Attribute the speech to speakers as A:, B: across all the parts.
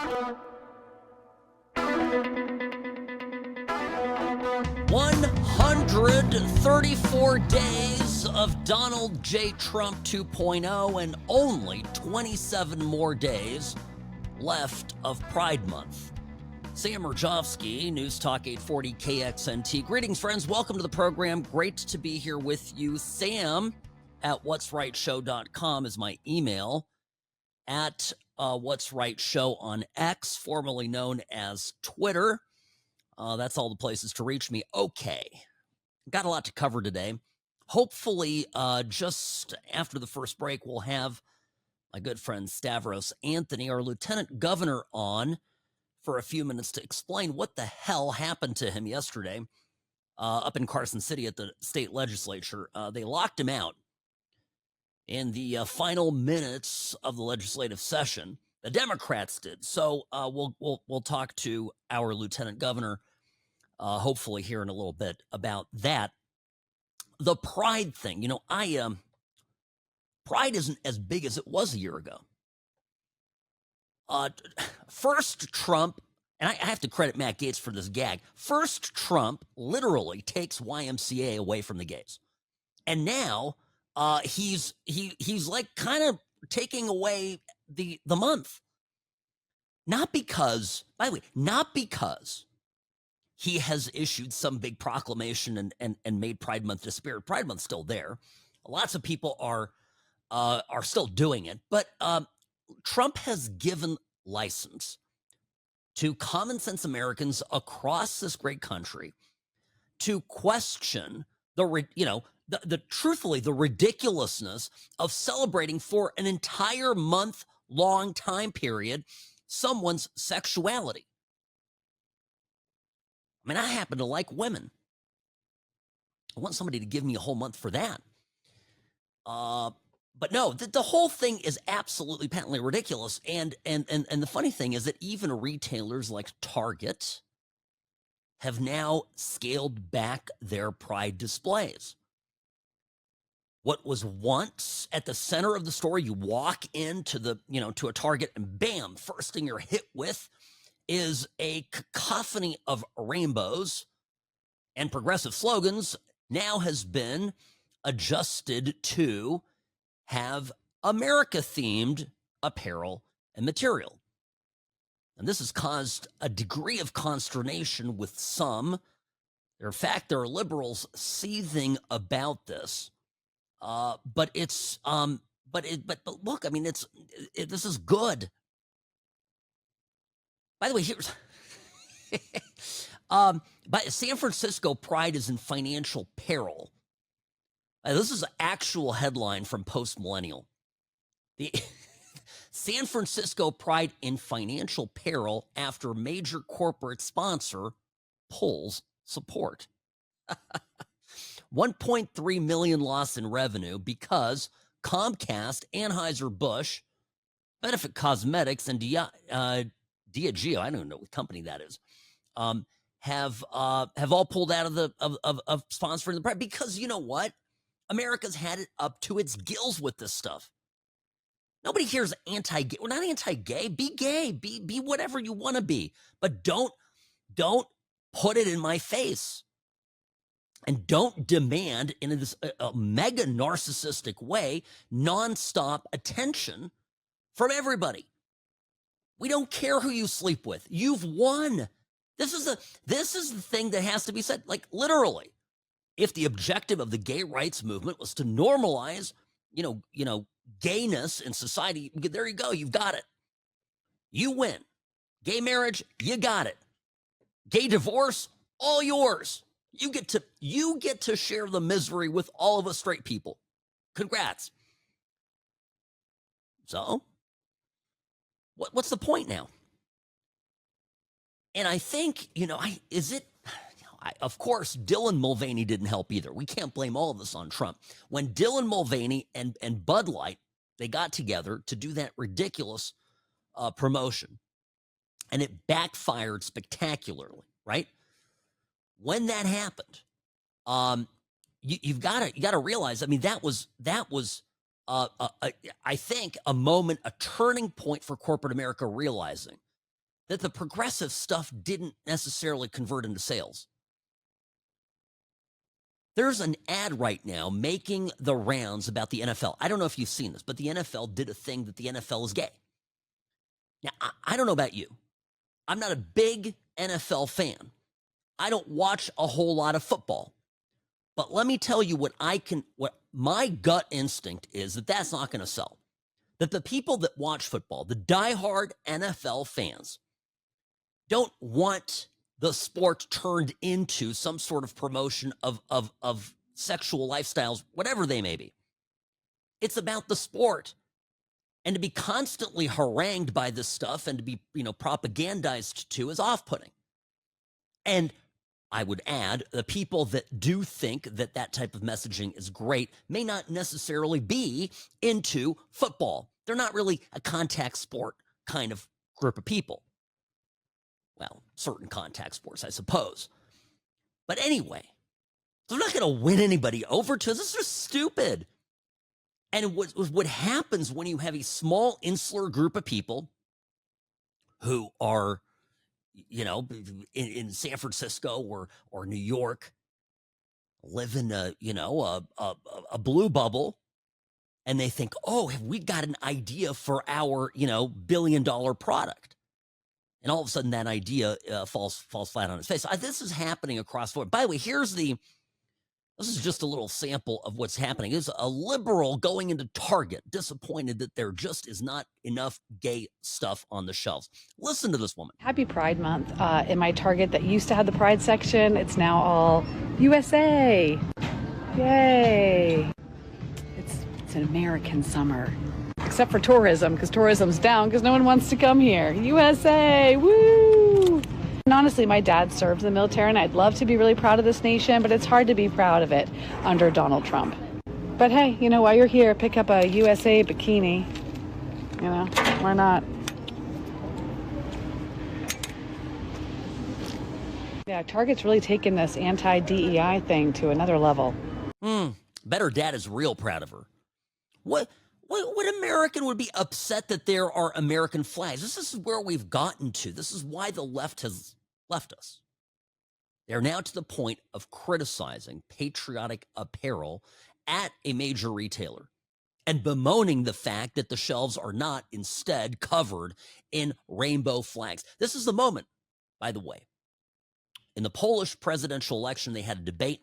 A: "134 days of Donald J. Trump 2.0 and only 27 more days left of Pride Month." Sam Mirejovsky, News Talk 840 KXNT. Greetings, friends. Welcome to the program. Great to be here with you. Sam at whatsrightshow.com is my email. At What's Right Show on X, formerly known as Twitter. That's all the places to reach me. Okay. Got a lot to cover today. Hopefully, just after the first break, we'll have my good friend Stavros Anthony, our lieutenant governor, on for a few minutes to explain what the hell happened to him yesterday up in Carson City at the state legislature. They locked him out in the final minutes of the legislative session. The Democrats did. So we'll talk to our lieutenant governor hopefully here in a little bit about that. The Pride thing, you know, Pride isn't as big as it was a year ago. First, Trump, and I have to credit Matt Gaetz for this gag. First, Trump literally takes YMCA away from the gays, and now he's like kind of taking away the month. Not because, by the way, not because he has issued some big proclamation and made Pride Month disappear. Pride Month's still there. Lots of people are still doing it, but Trump has given license to common sense Americans across this great country to question the truthfully the ridiculousness of celebrating for an entire month-long time period someone's sexuality. I mean, I happen to like women. I want somebody to give me a whole month for that. But no, the whole thing is absolutely patently ridiculous. And the funny thing is that even retailers like Target have now scaled back their Pride displays. What was once at the center of the store, you walk into to a Target and bam, first thing you're hit with is a cacophony of rainbows and progressive slogans, now has been adjusted to have America-themed apparel and material. And this has caused a degree of consternation with some. In fact, there are liberals seething about this. But it's but look, I mean, this is good. By the way, here's but San Francisco Pride is in financial peril. This is an actual headline from Post Millennial. The San Francisco Pride in financial peril after major corporate sponsor pulls support. 1.3 million loss in revenue because Comcast, Anheuser-Busch, Benefit Cosmetics, and Diageo, I don't know what company that is, have all pulled out of sponsoring the Pride because you know what? America's had it up to its gills with this stuff. Nobody here is anti-gay. We're not anti-gay. Be gay. Be whatever you want to be, but don't put it in my face. And don't demand in this mega narcissistic way nonstop attention from everybody. We don't care who you sleep with. You've won. This is the thing that has to be said. Like literally, if the objective of the gay rights movement was to normalize, gayness in society, there you go. You've got it. You win. Gay marriage, you got it. Gay divorce, all yours. You get to share the misery with all of us straight people. Congrats. So, what's the point now? And I think, of course, Dylan Mulvaney didn't help either. We can't blame all of this on Trump. When Dylan Mulvaney and Bud Light, they got together to do that ridiculous promotion, and it backfired spectacularly, right? When that happened, you've got to realize. I mean, that was I think a moment, a turning point for corporate America realizing that the progressive stuff didn't necessarily convert into sales. There's an ad right now making the rounds about the NFL. I don't know if you've seen this, but the NFL did a thing that the NFL is gay. Now, I don't know about you. I'm not a big NFL fan. I don't watch a whole lot of football. But let me tell you what my gut instinct is that that's not going to sell. That the people that watch football, the diehard NFL fans, don't want the sport turned into some sort of promotion of sexual lifestyles, whatever they may be. It's about the sport. And to be constantly harangued by this stuff and to be, propagandized to is off-putting. And I would add, the people that do think that that type of messaging is great may not necessarily be into football. They're not really a contact sport kind of group of people. Well, certain contact sports, I suppose. But anyway, they're not going to win anybody over to this. This is just stupid. And what happens when you have a small insular group of people who are, in San Francisco or New York, live in a blue bubble, and they think, oh, have we got an idea for our, billion-dollar product? And all of a sudden that idea falls flat on its face. This is happening across the board. By the way, this is just a little sample of what's happening. There's a liberal going into Target, disappointed that there just is not enough gay stuff on the shelves. Listen to this woman.
B: Happy Pride Month. In my Target that used to have the Pride section, it's now all USA. Yay. It's an American summer. Except for tourism, because tourism's down because no one wants to come here. USA, woo! And honestly, my dad served in the military, and I'd love to be really proud of this nation, but it's hard to be proud of it under Donald Trump. But hey, while you're here, pick up a USA bikini. Why not? Yeah, Target's really taken this anti-DEI thing to another level.
A: Better dad is real proud of her. What American would be upset that there are American flags? This is where we've gotten to. This is why the left has left us. They're now to the point of criticizing patriotic apparel at a major retailer and bemoaning the fact that the shelves are not instead covered in rainbow flags. This is the moment, by the way. In the Polish presidential election, they had a debate,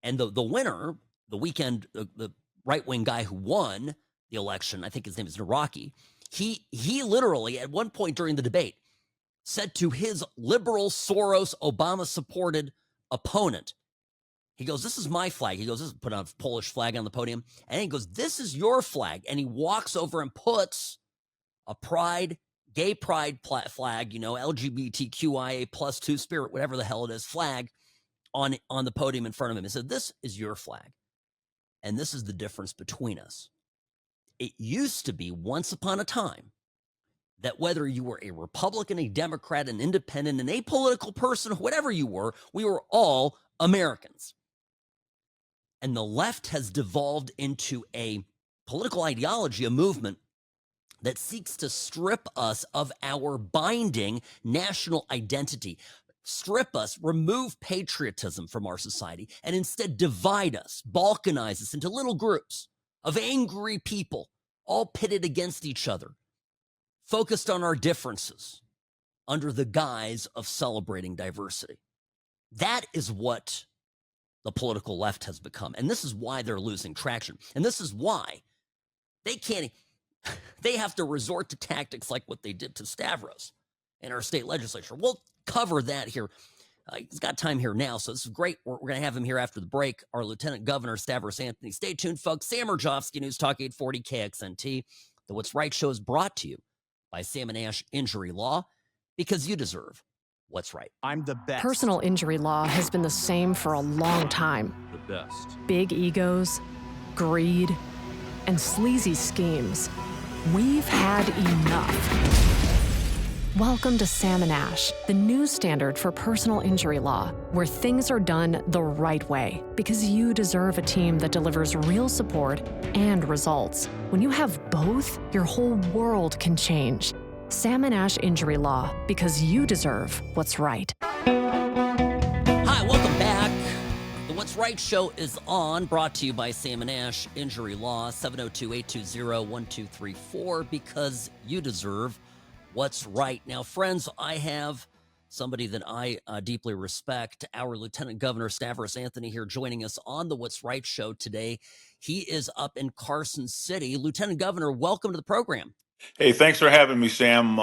A: and the winner, the right-wing guy who won the election, I think his name is Mirejovsky, he literally, at one point during the debate, said to his liberal Soros Obama-supported opponent, he goes, "This is my flag." He goes, "This is put on a Polish flag on the podium." And he goes, "This is your flag." And he walks over and puts a gay pride flag, LGBTQIA plus 2 spirit, whatever the hell it is, flag on the podium in front of him. He said, "This is your flag. And this is the difference between us. It used to be once upon a time that whether you were a Republican, a Democrat, an independent, an apolitical person, whatever you were, we were all Americans. And the left has devolved into a political ideology, a movement that seeks to strip us of our binding national identity, strip us, remove patriotism from our society, and instead divide us, balkanize us into little groups of angry people, all pitted against each other, focused on our differences under the guise of celebrating diversity. That is what the political left has become. And this is why they're losing traction. And this is why they have to resort to tactics like what they did to Stavros in our state legislature. We'll cover that here. He's got time here now, so this is great. We're going to have him here after the break. Our Lieutenant Governor, Stavros Anthony. Stay tuned, folks. Sam Mirejovsky, News Talk 840 KXNT. The What's Right show is brought to you by Sam & Ash Injury Law, because you deserve what's right.
C: I'm the best.
D: Personal injury law has been the same for a long time.
C: The best.
D: Big egos, greed, and sleazy schemes. We've had enough. Welcome to Sam & Ash, the new standard for personal injury law, where things are done the right way, because you deserve a team that delivers real support and results. When you have both, your whole world can change. Salmon Ash Injury Law, because you deserve what's right.
A: Hi, welcome back. The What's Right show is on, brought to you by Salmon Ash Injury Law, 702-820-1234, because you deserve what's right. Now, friends, I have somebody that I deeply respect, our Lieutenant Governor Stavros Anthony here joining us on the What's Right show today. He is up in Carson City. Lieutenant Governor, welcome to the program.
C: Hey, thanks for having me, Sam.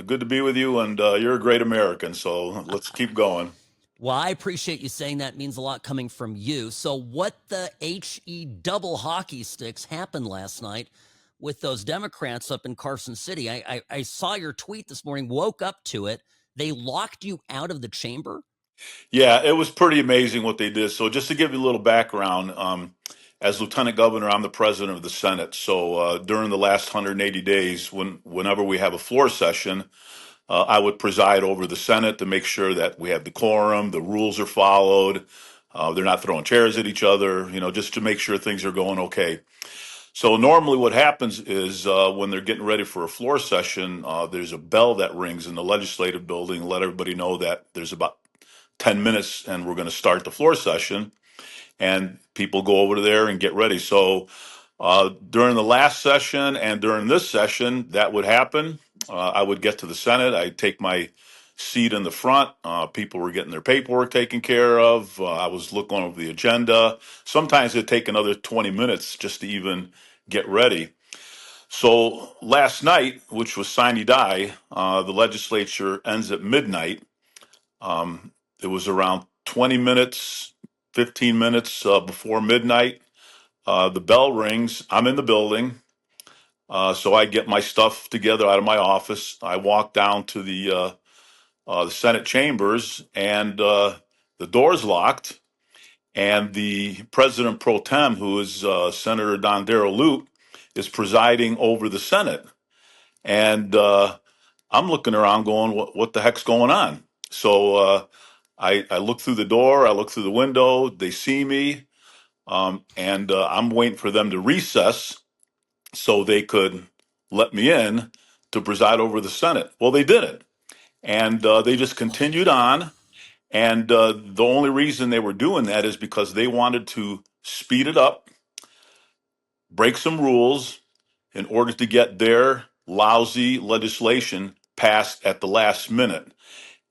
C: Good to be with you, and you're a great American, so let's keep going.
A: Well, I appreciate you saying that. It means a lot coming from you. So what the HE double hockey sticks happened last night with those Democrats up in Carson City? I saw your tweet this morning, woke up to it. They locked you out of the chamber?
C: Yeah, it was pretty amazing what they did. So just to give you a little background, as Lieutenant Governor, I'm the president of the Senate. So during the last 180 days, whenever we have a floor session, I would preside over the Senate to make sure that we have decorum, the rules are followed, they're not throwing chairs at each other, just to make sure things are going okay. So normally what happens is when they're getting ready for a floor session, there's a bell that rings in the legislative building, let everybody know that there's about 10 minutes and we're going to start the floor session, and people go over there and get ready. So during the last session and during this session, that would happen. I would get to the Senate. I'd take my seat in the front. People were getting their paperwork taken care of. I was looking over the agenda. Sometimes it'd take another 20 minutes just to even get ready. So last night, which was sine die, the legislature ends at midnight. It was around 20 minutes, 15 minutes before midnight. The bell rings. I'm in the building. So I get my stuff together out of my office. I walk down to the Senate chambers, and the door's locked. And the president pro tem, who is Senator Don Darrell Lute, is presiding over the Senate. And I'm looking around going, what the heck's going on? So I look through the door, I look through the window, they see me, and I'm waiting for them to recess so they could let me in to preside over the Senate. Well, they didn't. And they just continued on. And the only reason they were doing that is because they wanted to speed it up, break some rules in order to get their lousy legislation passed at the last minute.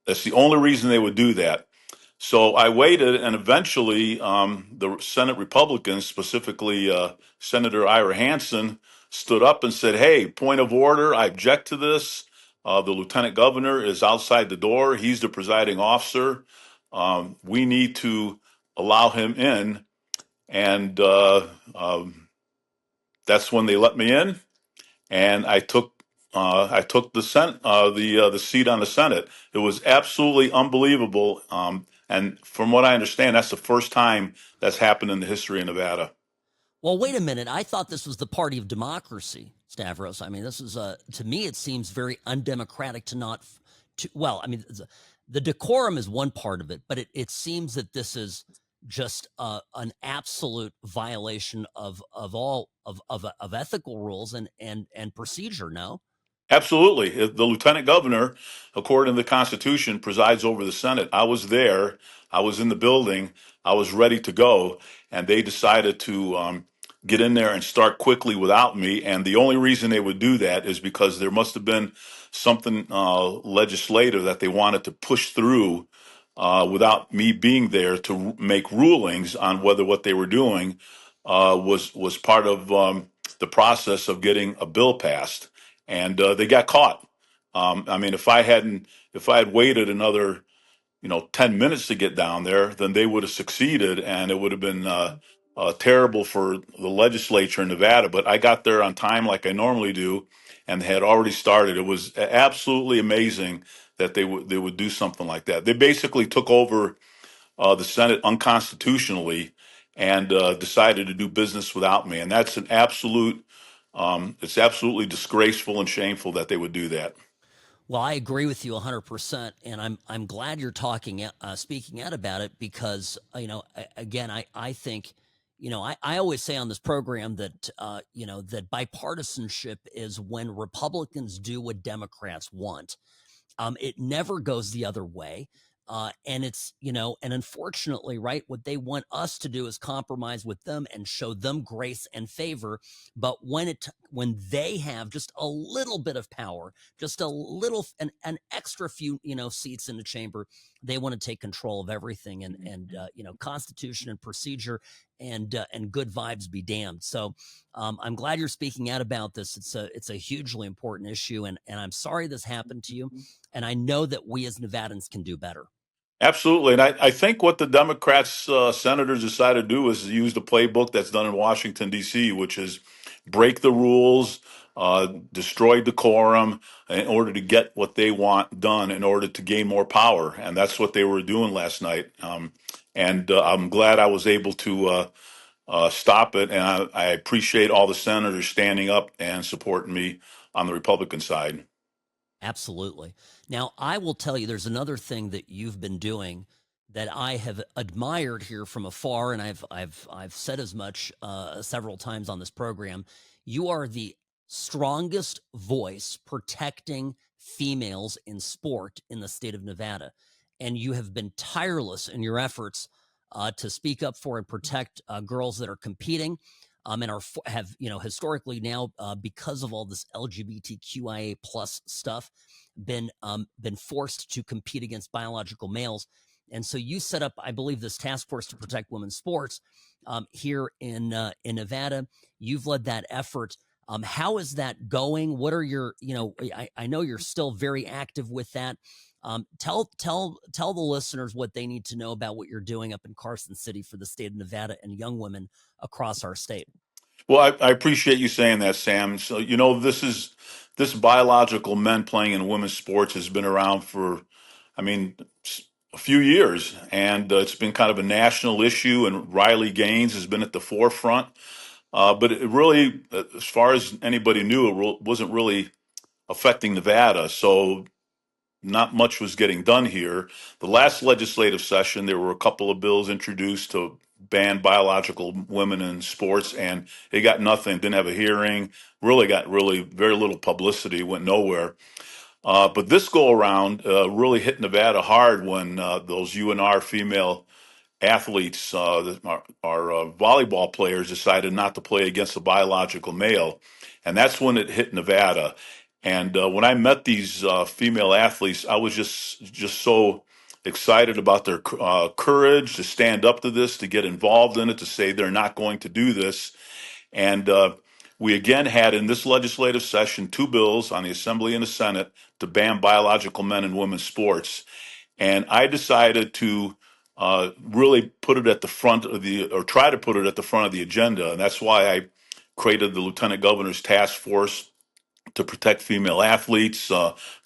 C: That's the only reason they would do that. So I waited, and eventually the Senate Republicans, specifically Senator Ira Hansen, stood up and said, "Hey, point of order, I object to this. The lieutenant governor is outside the door. He's the presiding officer. We need to allow him in." And that's when they let me in, and I took the seat on the Senate. It was absolutely unbelievable. And from what I understand, that's the first time that's happened in the history of Nevada.
A: Well, wait a minute. I thought this was the party of democracy, Stavros. I mean, this is to me, it seems very undemocratic to not. Well, I mean, the decorum is one part of it, but it seems that this is just an absolute violation of all of ethical rules and procedure. No.
C: Absolutely. The lieutenant governor, according to the Constitution, presides over the Senate. I was there. I was in the building. I was ready to go. And they decided to get in there and start quickly without me. And the only reason they would do that is because there must have been something legislative that they wanted to push through without me being there to make rulings on whether what they were doing was part of the process of getting a bill passed, and they got caught. I mean, if I had waited another 10 minutes to get down there, then they would have succeeded, and it would have been terrible for the legislature in Nevada. But I got there on time, like I normally do, and they had already started. It was absolutely amazing that they would do something like that. They basically took over the Senate unconstitutionally and decided to do business without me, and that's an absolute. It's absolutely disgraceful and shameful that they would do that.
A: Well, I agree with you 100%, and I'm glad you're speaking out about it, because again, I think I always say on this program that, that bipartisanship is when Republicans do what Democrats want. It never goes the other way. And it's, and unfortunately, right, what they want us to do is compromise with them and show them grace and favor. But when they have just a little bit of power, just a little, an extra few, seats in the chamber, they want to take control of everything, and Constitution and procedure and good vibes be damned. So I'm glad you're speaking out about this. It's a hugely important issue, and I'm sorry this happened to you. And I know that we as Nevadans can do better.
C: Absolutely. And I think what the Democrats, senators decided to do is use the playbook that's done in Washington, D.C., which is break the rules, destroy decorum in order to get what they want done in order to gain more power. And that's what they were doing last night. And I'm glad I was able to stop it. And I appreciate all the senators standing up and supporting me on the Republican side.
A: Absolutely. Now, I will tell you, there's another thing that you've been doing that I have admired here from afar, and I've said as much several times on this program. You are the strongest voice protecting females in sport in the state of Nevada, and you have been tireless in your efforts to speak up for and protect girls that are competing. And have historically now, because of all this LGBTQIA plus stuff, been forced to compete against biological males. And so you set up, I believe, this task force to protect women's sports here in Nevada. You've led that effort. How is that going? What are your, I know you're still very active with that. Tell the listeners what they need to know about what you're doing up in Carson City for the state of Nevada and young women across our state.
C: Well, I appreciate you saying that, Sam. So, this biological men playing in women's sports has been around for, I mean, a few years, and it's been kind of a national issue. And Riley Gaines has been at the forefront, but it really, as far as anybody knew, wasn't really affecting Nevada. So not much was getting done here. The last legislative session, there were a couple of bills introduced to ban biological women in sports, and it got nothing. Didn't have a hearing. Got very little publicity. Went nowhere. But this go around really hit Nevada hard when those UNR female athletes, our volleyball players, decided not to play against a biological male, and that's when it hit Nevada. And when I met these female athletes, I was just so excited about their courage to stand up to this, to get involved in it, to say they're not going to do this. And we again had in this legislative session two bills on the Assembly and the Senate to ban biological men in women's sports. And I decided to really put it at the front of try to put it at the front of the agenda. And that's why I created the Lieutenant Governor's Task Force to protect female athletes.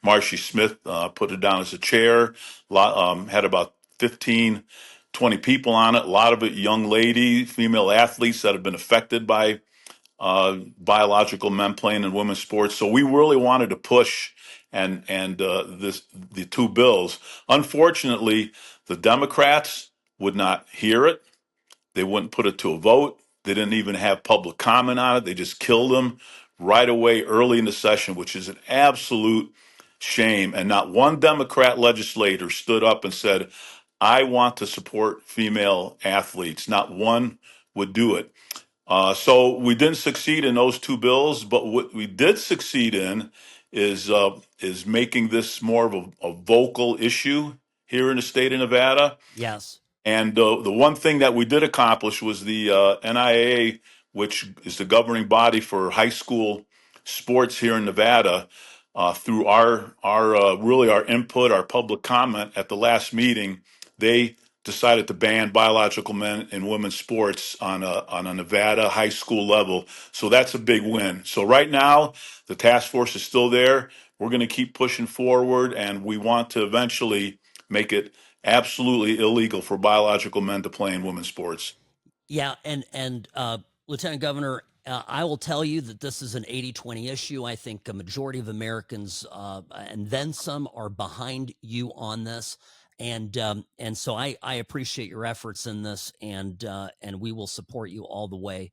C: Marcy Smith put it down as a chair, had about 15, 20 people on it, a lot of it young ladies, female athletes that have been affected by biological men playing in women's sports. So we really wanted to push the two bills. Unfortunately, the Democrats would not hear it. They wouldn't put it to a vote. They didn't even have public comment on it. They just killed them right away early in the session, which is an absolute shame. And not one Democrat legislator stood up and said, I want to support female athletes. Not one would do it. So we didn't succeed in those two bills, but what we did succeed in is making this more of a vocal issue here in the state of Nevada.
A: Yes.
C: And the one thing that we did accomplish was the NIAA, which is the governing body for high school sports here in Nevada, through our input, our public comment at the last meeting, they decided to ban biological men in women's sports on a Nevada high school level. So that's a big win. So right now, the task force is still there. We're going to keep pushing forward, and we want to eventually make it absolutely illegal for biological men to play in women's sports.
A: Yeah, and Lieutenant Governor, I will tell you that this is an 80-20 issue. I think a majority of Americans, and then some, are behind you on this. And so I appreciate your efforts in this, and we will support you all the way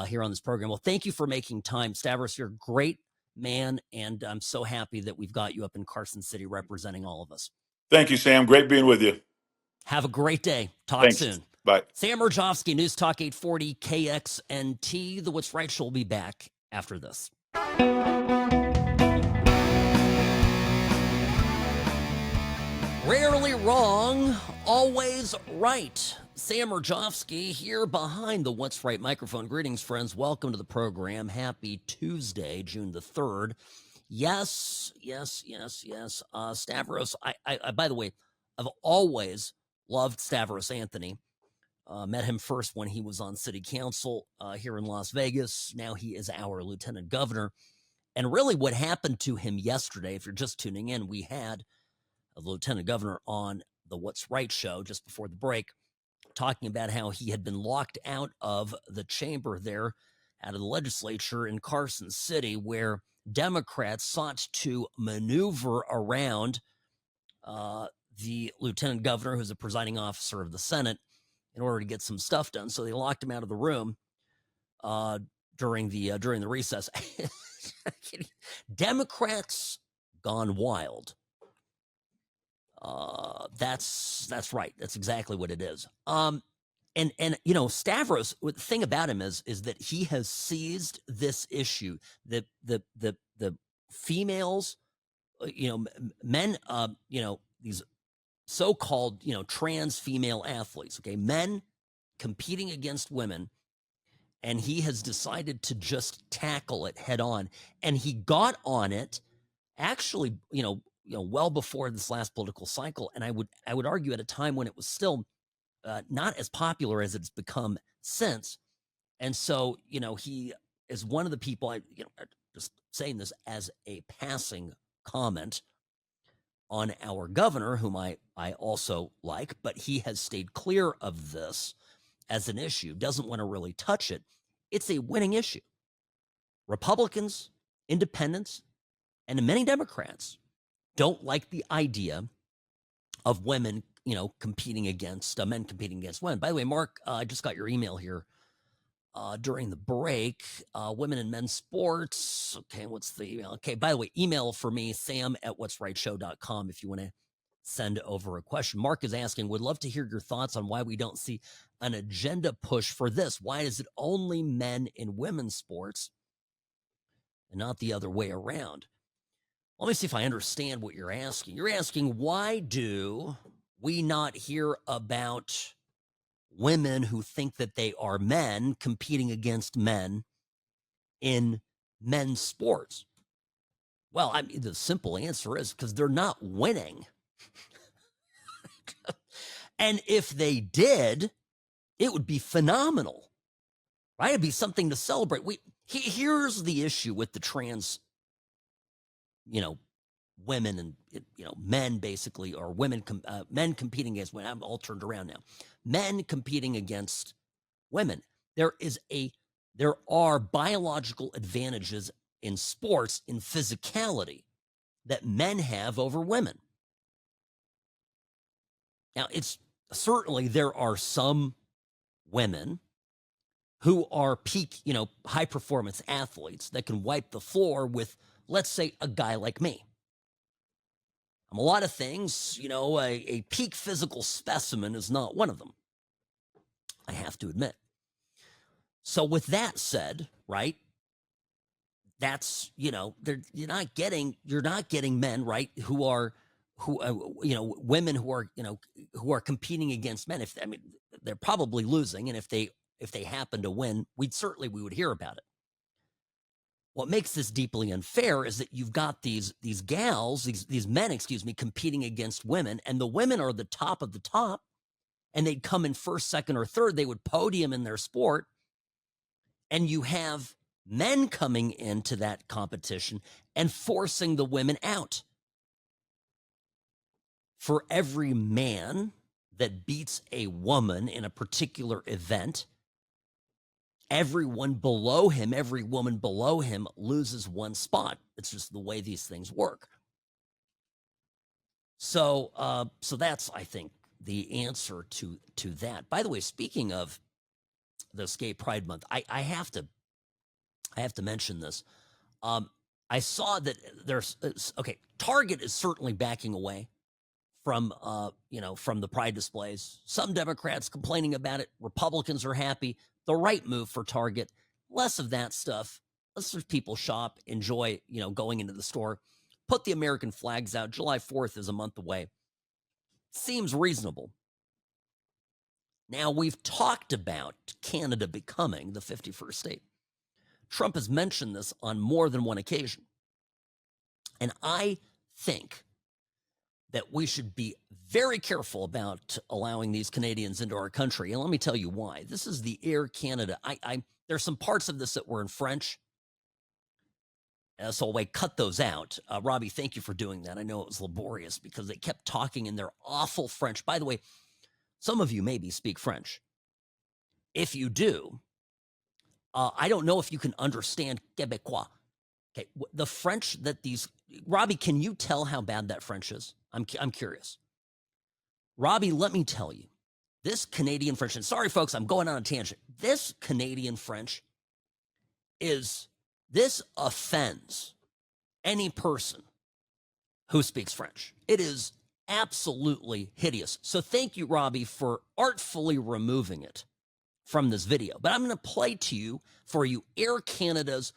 A: here on this program. Well, thank you for making time, Stavros. You're a great man, and I'm so happy that we've got you up in Carson City representing all of us.
C: Thank you, Sam. Great being with you.
A: Have a great day. Talk
C: Thanks.
A: soon.
C: Bye.
A: Sam Mirejovsky, News Talk 840 KXNT. The What's Right Show will be back after this. Rarely wrong, always right. Sam Mirejovsky here behind the What's Right microphone. Greetings, friends. Welcome to the program. Happy Tuesday, June the 3rd. Yes. Stavros, I by the way, I've always loved Stavros Anthony. Met him first when he was on city council here in Las Vegas. Now he is our lieutenant governor. And really what happened to him yesterday, if you're just tuning in, we had the lieutenant governor on the What's Right show just before the break, talking about how he had been locked out of the chamber there, out of the legislature in Carson City, where Democrats sought to maneuver around the lieutenant governor, who's the presiding officer of the Senate, in order to get some stuff done. So they locked him out of the room during the recess. Democrats gone wild. That's right. That's exactly what it is. And you know, Stavros, the thing about him is that he has seized this issue. The females, men, these so-called, trans female athletes, okay, men competing against women, and he has decided to just tackle it head on. And he got on it actually, well before this last political cycle. And I would argue at a time when it was still not as popular as it's become since. And so, he is one of the people, just saying this as a passing comment on our governor, whom I also like, but he has stayed clear of this as an issue, doesn't want to really touch it. It's a winning issue. Republicans, independents, and many Democrats don't like the idea of women, competing against men competing against women. By the way, Mark, I just got your email here during the break. Women in men's sports. Okay, what's the email? Okay, by the way, email for me, sam@whatsrightshow.com if you want to send over a question. Mark is asking, would love to hear your thoughts on why we don't see an agenda push for this. Why is it only men in women's sports and not the other way around? Let me see if I understand what you're asking. You're asking, why do we not hear about women who think that they are men competing against men in men's sports? Well, I mean, the simple answer is because they're not winning. And if they did, it would be phenomenal, right? It'd be something to celebrate. Here's the issue with the trans, women and, men basically, or women, men competing against women. I'm all turned around now. Men competing against women. There are biological advantages in sports, in physicality, that men have over women. Now, it's certainly there are some women who are peak, high performance athletes that can wipe the floor with, let's say, a guy like me. I'm a lot of things, a peak physical specimen is not one of them, I have to admit. So with that said, right, that's, you're not getting men, right, women who are competing against men. They're probably losing, and if they happen to win, we would hear about it. What makes this deeply unfair is that you've got these men, competing against women, and the women are the top of the top, and they'd come in first, second, or third. They would podium in their sport, and you have men coming into that competition and forcing the women out. For every man that beats a woman in a particular event, every woman below him loses one spot. It's just the way these things work. So that's, I think, the answer to that. By the way, speaking of this Gay Pride Month, I have to mention this. I saw that Target is certainly backing away from from the Pride displays. Some Democrats complaining about it. Republicans are happy. The right move for Target. Less of that stuff. Let's let people shop, enjoy, going into the store. Put the American flags out. July 4th is a month away. Seems reasonable. Now, we've talked about Canada becoming the 51st state. Trump has mentioned this on more than one occasion. And I think that we should be very careful about allowing these Canadians into our country. And let me tell you why. This is the Air Canada. There's some parts of this that were in French. So I cut those out. Robbie, thank you for doing that. I know it was laborious because they kept talking in their awful French. By the way, some of you maybe speak French. If you do, I don't know if you can understand Québécois. Okay, the French that these... Robbie, can you tell how bad that French is? I'm curious. Robbie, let me tell you. This Canadian French... And sorry, folks, I'm going on a tangent. This Canadian French is... This offends any person who speaks French. It is absolutely hideous. So thank you, Robbie, for artfully removing it from this video. But I'm going to play for you Air Canada's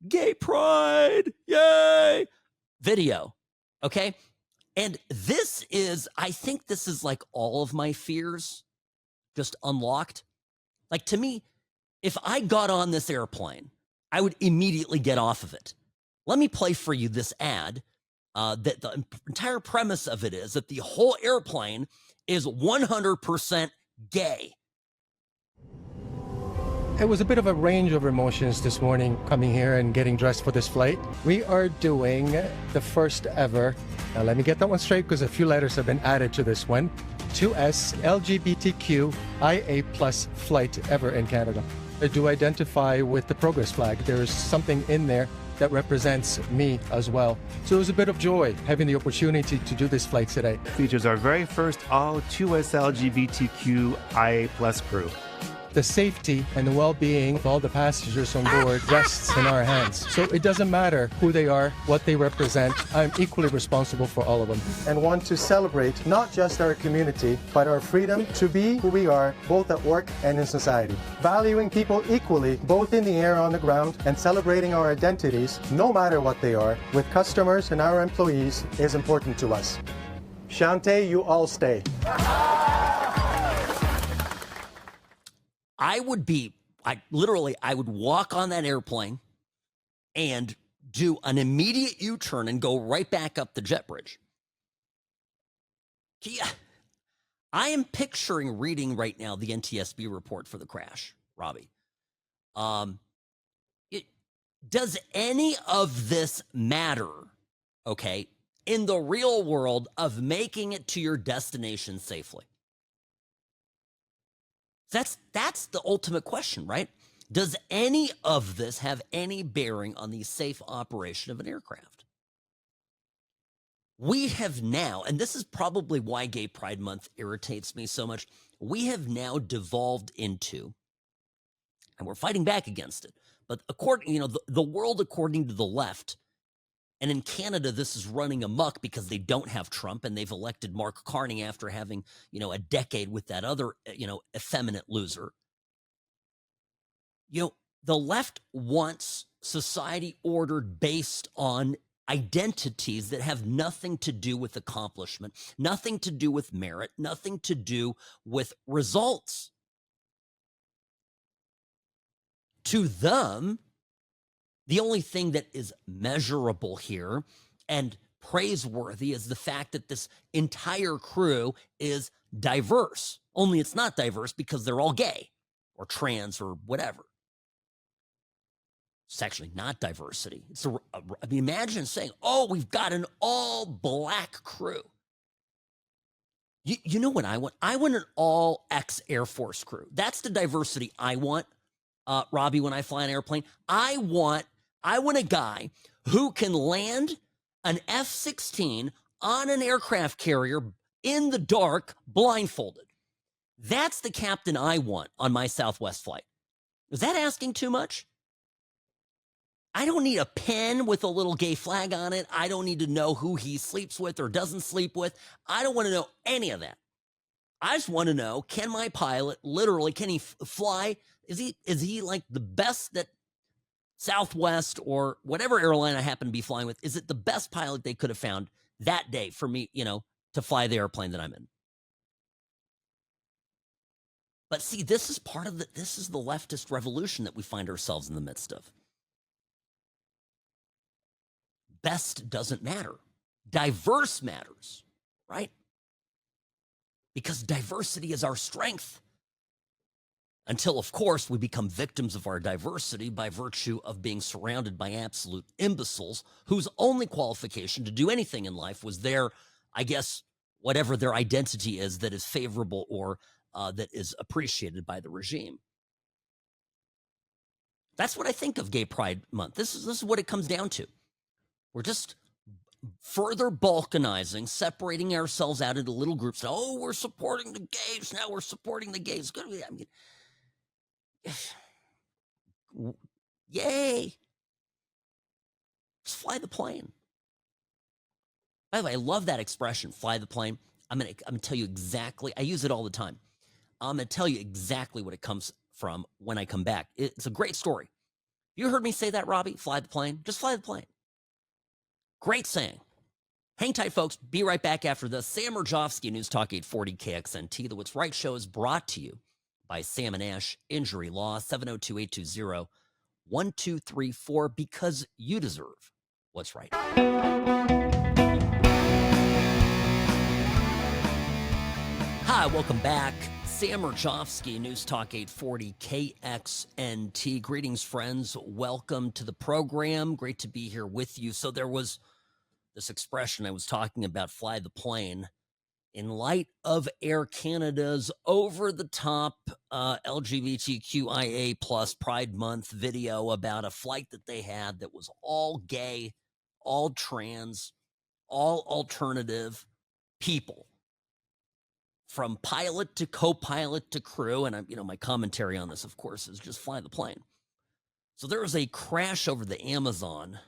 A: Gay Pride, yay, video, okay? And this is, I think this is like all of my fears just unlocked. Like, to me, if I got on this airplane, I would immediately get off of it. Let me play for you this ad. That the entire premise of it is that the whole airplane is 100% gay.
E: It was a bit of a range of emotions this morning coming here and getting dressed for this flight. We are doing the first ever, now let me get that one straight because a few letters have been added to this one, 2S LGBTQIA+ flight ever in Canada. I do identify with the progress flag. There is something in there that represents me as well. So it was a bit of joy having the opportunity to do this flight today.
F: Features our very first all 2S LGBTQIA+ crew.
E: The safety and the well-being of all the passengers on board rests in our hands. So it doesn't matter who they are, what they represent. I'm equally responsible for all of them. And want to celebrate not just our community, but our freedom to be who we are, both at work and in society. Valuing people equally, both in the air and on the ground, and celebrating our identities, no matter what they are, with customers and our employees is important to us. Shante, you all stay.
A: I would walk on that airplane and do an immediate U-turn and go right back up the jet bridge. I am picturing reading right now the NTSB report for the crash, Robbie. Does any of this matter, okay, in the real world of making it to your destination safely? That's the ultimate question, right? Does any of this have any bearing on the safe operation of an aircraft? We have now, and this is probably why Gay Pride Month irritates me so much, we have now devolved into, and we're fighting back against it, but the world according to the left, and in Canada, this is running amok because they don't have Trump and they've elected Mark Carney after having, a decade with that other, effeminate loser. The left wants society ordered based on identities that have nothing to do with accomplishment, nothing to do with merit, nothing to do with results. To them, the only thing that is measurable here and praiseworthy is the fact that this entire crew is diverse. Only it's not diverse because they're all gay or trans or whatever. It's actually not diversity. Imagine saying, oh, we've got an all-black crew. You know what I want? I want an all-ex-Air Force crew. That's the diversity I want, Robbie, when I fly an airplane. I want a guy who can land an F-16 on an aircraft carrier in the dark, blindfolded. That's the captain I want on my Southwest flight. Is that asking too much? I don't need a pen with a little gay flag on it. I don't need to know who he sleeps with or doesn't sleep with. I don't want to know any of that. I just want to know, can my pilot literally, can he fly? Is he like the best that Southwest or whatever airline I happen to be flying with? Is it the best pilot they could have found that day for me, to fly the airplane that I'm in? But see, this is this is the leftist revolution that we find ourselves in the midst of. Best doesn't matter. Diverse matters, right? Because diversity is our strength. Until, of course, we become victims of our diversity by virtue of being surrounded by absolute imbeciles whose only qualification to do anything in life was their, I guess, whatever their identity is that is favorable or that is appreciated by the regime. That's what I think of Gay Pride Month. This is what it comes down to. We're just further balkanizing, separating ourselves out into little groups. Oh, we're supporting the gays. Now we're supporting the gays. Good. I mean, yay. Just fly the plane. By the way, I love that expression, fly the plane. I'm gonna tell you exactly. I use it all the time. I'm gonna tell you exactly what it comes from when I come back. It's a great story. You heard me say that, Robbie? Fly the plane. Just fly the plane. Great saying. Hang tight, folks. Be right back after this. Sam Mirejovsky, News Talk 840 KXNT. The What's Right show is brought to you by Sam & Ash Injury Law, 702-820-1234, because you deserve what's right. Hi, welcome back. Sam Mirejovsky, News Talk 840 KXNT. Greetings, friends. Welcome to the program. Great to be here with you. So there was this expression I was talking about, fly the plane, in light of Air Canada's over-the-top LGBTQIA plus Pride Month video about a flight that they had that was all gay, all trans, all alternative people, from pilot to co-pilot to crew. And my commentary on this, of course, is just fly the plane. So there was a crash over the Amazon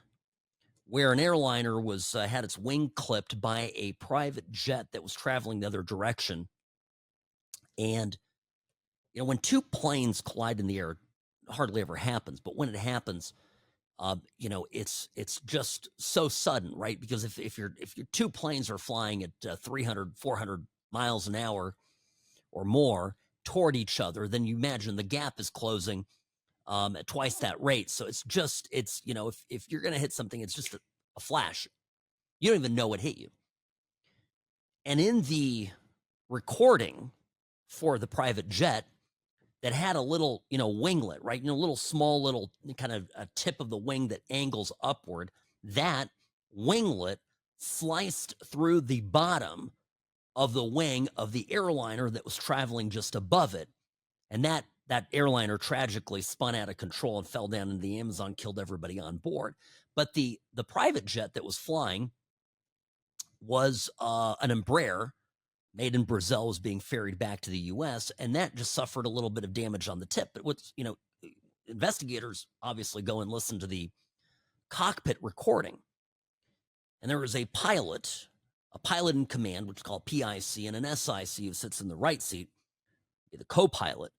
A: where an airliner was had its wing clipped by a private jet that was traveling the other direction. And, when two planes collide in the air, it hardly ever happens. But when it happens, it's just so sudden, right? Because if your two planes are flying at 300, 400 miles an hour or more toward each other, then you imagine the gap is closing at twice that rate. So if you're going to hit something, it's just a flash. You don't even know what hit you. And in the recording for the private jet that had a little, winglet, right? Little small, little kind of a tip of the wing that angles upward. That winglet sliced through the bottom of the wing of the airliner that was traveling just above it. And that airliner tragically spun out of control and fell down into the Amazon, killed everybody on board. But the private jet that was flying was an Embraer made in Brazil, was being ferried back to the U.S., and that just suffered a little bit of damage on the tip. But investigators obviously go and listen to the cockpit recording. And there was a pilot in command, which is called PIC, and an SIC who sits in the right seat, the co-pilot.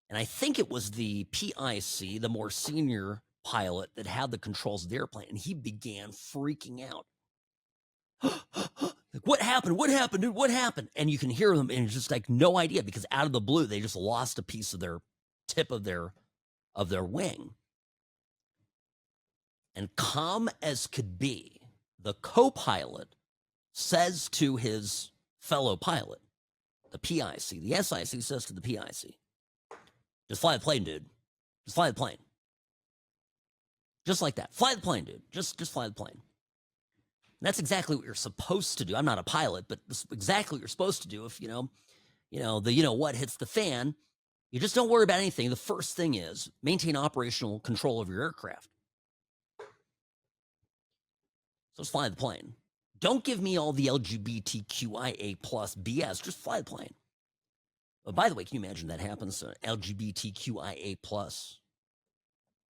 A: And I think it was the PIC, the more senior pilot, that had the controls of the airplane, and he began freaking out. Like, what happened? What happened, dude? What happened? And you can hear them, and it's just like no idea, because out of the blue, they just lost a piece of their tip of their wing. And calm as could be, the co-pilot says to his fellow pilot, the PIC, the SIC says to the PIC, just fly the plane, dude. Just fly the plane. Just like that. Fly the plane, dude. Just fly the plane. And that's exactly what you're supposed to do. I'm not a pilot, but this is exactly what you're supposed to do if, what hits the fan. You just don't worry about anything. The first thing is maintain operational control of your aircraft. So just fly the plane. Don't give me all the LGBTQIA plus BS. Just fly the plane. But by the way, can you imagine that happens to LGBTQIA plus?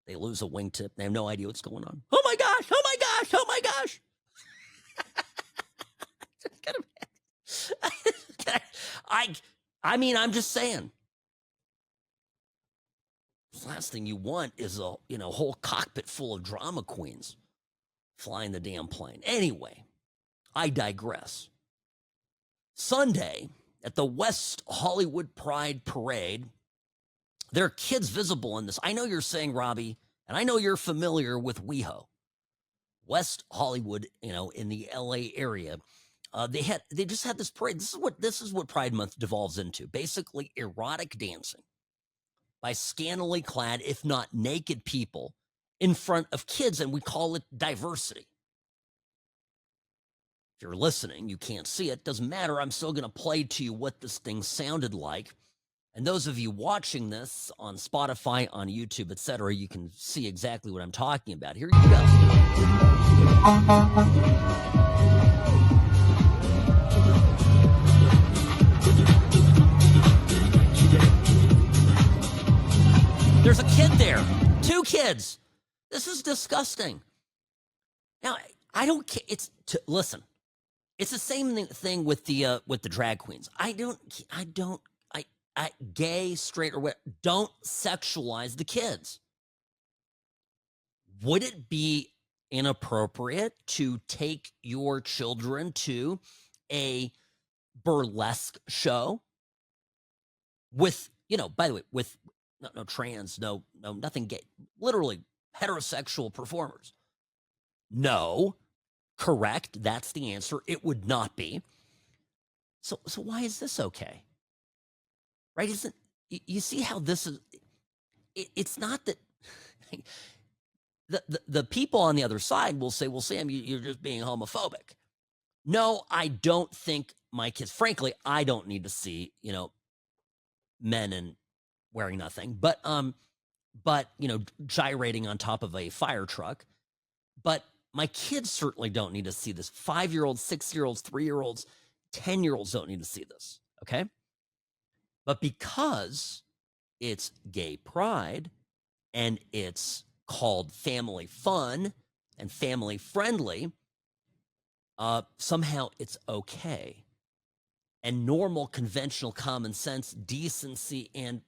A: They lose a wingtip. They have no idea what's going on. Oh my gosh! Oh my gosh! Oh my gosh! I mean, I'm just saying. The last thing you want is a whole cockpit full of drama queens flying the damn plane. Anyway, I digress. Sunday at the West Hollywood Pride Parade, there are kids visible in this. I know you're saying, Robbie, and I know you're familiar with WeHo. West Hollywood, in the LA area. They just had this parade. This is what Pride Month devolves into. Basically, erotic dancing by scantily clad, if not naked people in front of kids, and we call it diversity. If you're listening, you can't see it. Doesn't matter. I'm still going to play to you what this thing sounded like. And those of you watching this on Spotify, on YouTube, etc., you can see exactly what I'm talking about. Here you go. There's a kid there. 2 kids. This is disgusting. Now, I don't care. Listen. It's the same thing with the drag queens. Gay, straight, or what? Don't sexualize the kids. Would it be inappropriate to take your children to a burlesque show with, by the way, with no trans, no, nothing gay, literally heterosexual performers? No. Correct. That's the answer. It would not be. So why is this okay? Right? Isn't you see how this is? It's not that the people on the other side will say, "Well, Sam, you're just being homophobic." No, I don't think my kids. Frankly, I don't need to see men and wearing nothing, but gyrating on top of a fire truck. But my kids certainly don't need to see this. 5-year-olds, 6-year-olds, 3-year-olds, 10-year-olds don't need to see this. Okay. But because it's gay pride and it's called family fun and family friendly, somehow it's okay. And normal, conventional, common sense, decency, and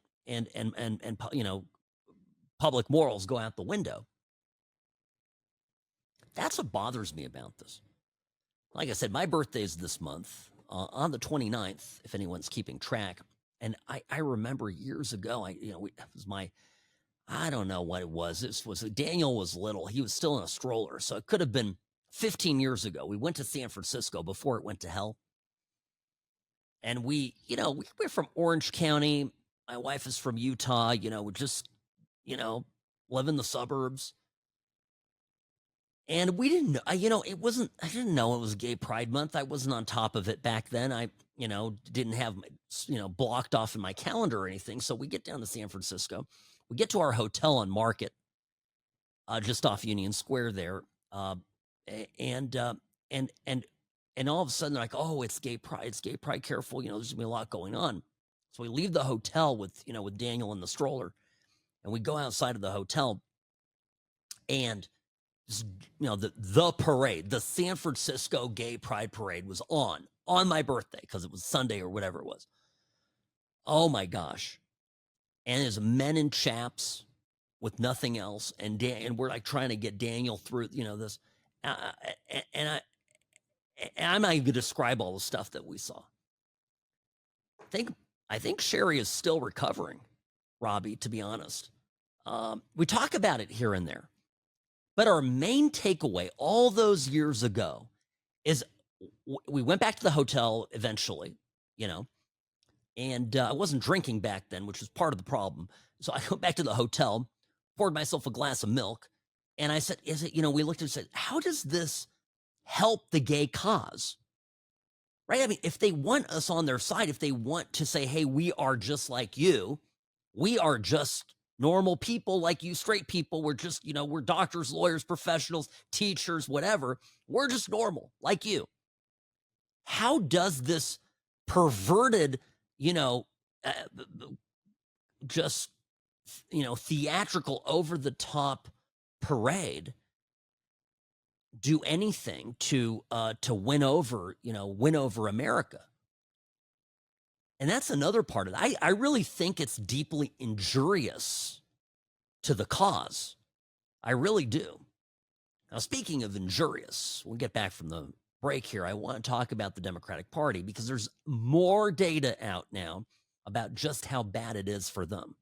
A: public morals go out the window. That's what bothers me about this. Like I said, my birthday is this month, on the 29th, if anyone's keeping track. And I remember years ago, it was I don't know what it was. Daniel was little. He was still in a stroller. So it could have been 15 years ago. We went to San Francisco before it went to hell. And we're from Orange County. My wife is from Utah. We just, live in the suburbs. And we didn't know, I didn't know it was Gay Pride Month. I wasn't on top of it back then. I, didn't have, blocked off in my calendar or anything. So we get down to San Francisco. We get to our hotel on Market, just off Union Square there. And all of a sudden they're like, oh, it's Gay Pride. It's Gay Pride. Careful. There's going to be a lot going on. So we leave the hotel with Daniel in the stroller, and we go outside of the hotel, and the parade, the San Francisco Gay Pride Parade was on my birthday because it was Sunday or whatever it was. Oh my gosh. And there's men in chaps with nothing else. And we're like trying to get Daniel through, this. And I'm not even going to describe all the stuff that we saw. I think Sherry is still recovering, Robbie, to be honest. We talk about it here and there. But our main takeaway all those years ago is we went back to the hotel eventually, and I wasn't drinking back then, which was part of the problem. So I went back to the hotel, poured myself a glass of milk, and I said, we looked and said, how does this help the gay cause? Right? I mean, if they want us on their side, if they want to say, hey, we are just like you, we are just normal people like you, straight people. We're just, we're doctors, lawyers, professionals, teachers, whatever. We're just normal like you. how does this perverted, just, theatrical, over the top parade do anything to win over America? And that's another part of it. I really think it's deeply injurious to the cause. I really do. Now, speaking of injurious, we'll get back from the break here. I want to talk about the Democratic Party because there's more data out now about just how bad it is for them.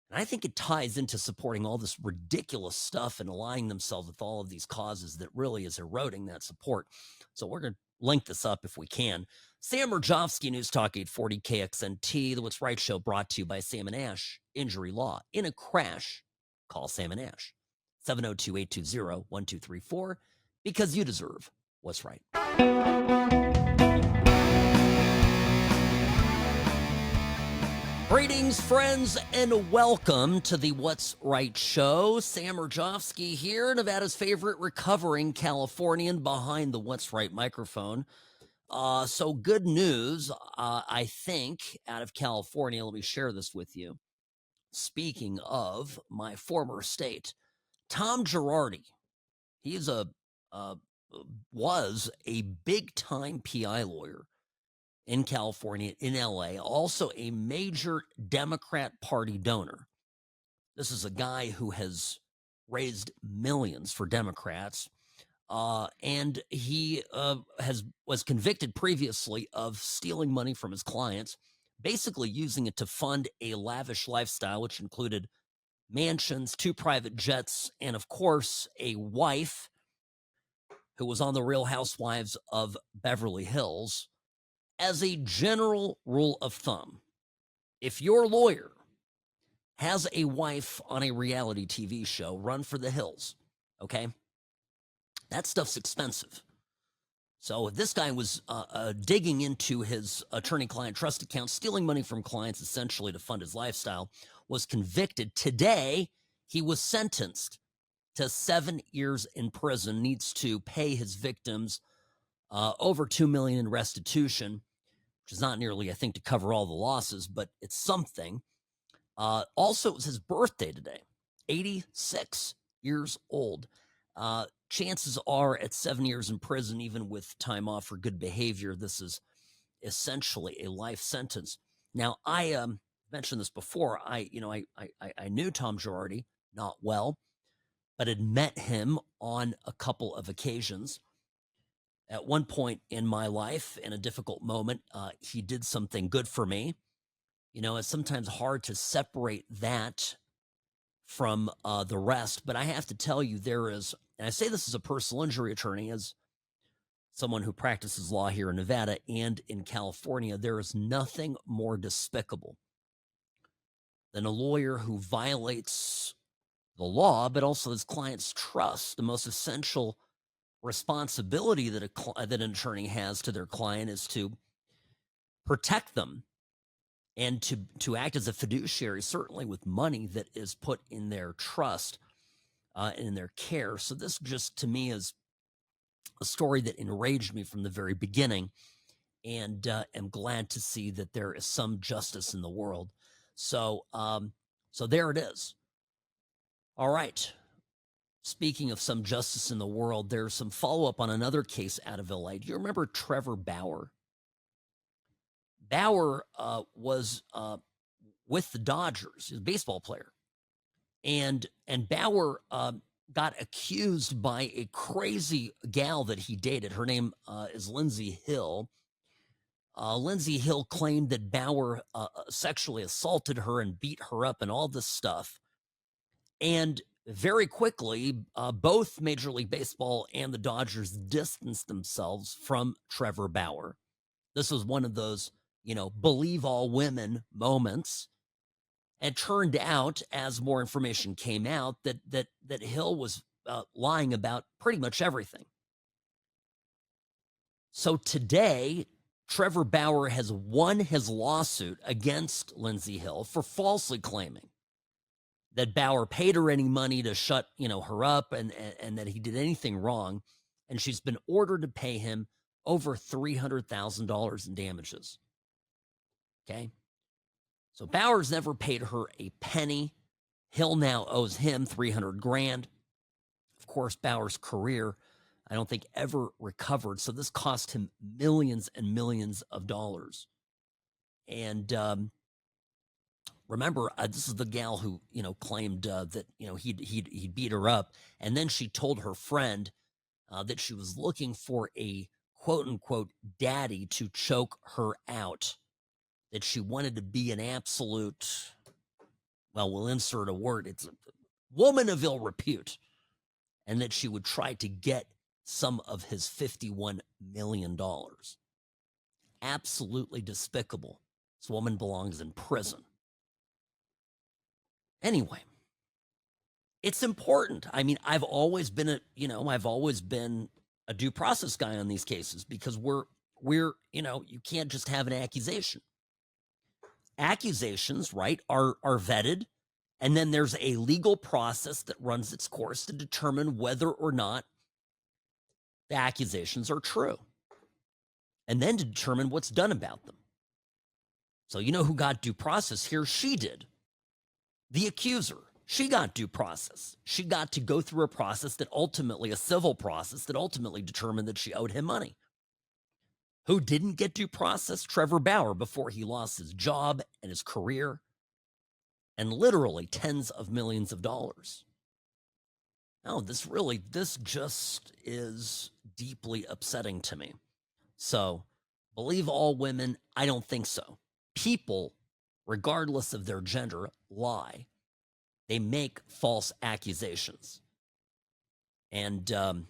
A: And I think it ties into supporting all this ridiculous stuff and aligning themselves with all of these causes that really is eroding that support. So we're going to link this up if we can. Sam Mirejovsky, News Talk 840 KXNT, the What's Right show, brought to you by Sam & Ash Injury Law. In a crash, call Sam & Ash. 702-820-1234, because you deserve what's right. Greetings, friends, and welcome to the What's Right show. Sam Mirejovsky here, Nevada's favorite recovering Californian behind the What's Right microphone. So good news, I think, out of California. Let me share this with you. Speaking of my former state, Tom Girardi, he's was a big-time PI lawyer in California, in LA, also a major Democrat Party donor. This is a guy who has raised millions for Democrats, and he was convicted previously of stealing money from his clients, basically using it to fund a lavish lifestyle, which included mansions, 2 private jets, and of course, a wife who was on the Real Housewives of Beverly Hills. As a general rule of thumb, if your lawyer has a wife on a reality TV show, run for the hills, okay? That stuff's expensive. So this guy was digging into his attorney-client trust account, stealing money from clients essentially to fund his lifestyle, was convicted. Today, he was sentenced to 7 years in prison, needs to pay his victims over $2 million in restitution, which is not nearly, I think, to cover all the losses, but it's something. Also, it was his birthday today, 86 years old. Chances are at 7 years in prison, even with time off for good behavior, this is essentially a life sentence. Now, I mentioned this before. I knew Tom Girardi not well, but had met him on a couple of occasions. At one point in my life, in a difficult moment, he did something good for me. It's sometimes hard to separate that from the rest, but I have to tell you, there is, and I say this as a personal injury attorney, as someone who practices law here in Nevada and in California, there is nothing more despicable than a lawyer who violates the law, but also his client's trust. The most essential responsibility that an attorney has to their client is to protect them and to act as a fiduciary, certainly with money that is put in their trust and in their care. So this just, to me, is a story that enraged me from the very beginning, and am glad to see that there is some justice in the world. So there it is. All right. Speaking of some justice in the world, there's some follow-up on another case out of LA. Do you remember Trevor Bauer? Bauer was with the Dodgers. He's a baseball player. And Bauer got accused by a crazy gal that he dated. Her name is Lindsay Hill. Lindsay Hill claimed that Bauer sexually assaulted her and beat her up and all this stuff. And very quickly, both Major League Baseball and the Dodgers distanced themselves from Trevor Bauer. This was one of those, believe all women moments. And turned out, as more information came out, that Hill was lying about pretty much everything. So today, Trevor Bauer has won his lawsuit against Lindsay Hill for falsely claiming that Bauer paid her any money to shut, her up, and that he did anything wrong. And she's been ordered to pay him over $300,000 in damages. Okay? So Bowers never paid her a penny. Hill now owes him $300,000. Of course, Bowers' career, I don't think, ever recovered. So this cost him millions and millions of dollars. And remember, this is the gal who, claimed that, he beat her up. And then she told her friend that she was looking for a quote unquote daddy to choke her out. That she wanted to be an absolute, well, we'll insert a word. It's a woman of ill repute. And that she would try to get some of his $51 million. Absolutely despicable. This woman belongs in prison. Anyway, it's important. I mean, I've always been a due process guy on these cases because we're you can't just have an accusation. Accusations, right, are vetted, and then there's a legal process that runs its course to determine whether or not the accusations are true, and then to determine what's done about them. So you know who got due process here? She did. The accuser. She got due process. She got to go through a civil process that ultimately determined that she owed him money. Who didn't get due process? Trevor Bauer, before he lost his job and his career and literally tens of millions of dollars. No, this just is deeply upsetting to me. So, believe all women? I don't think so. People, regardless of their gender, lie. They make false accusations. And, the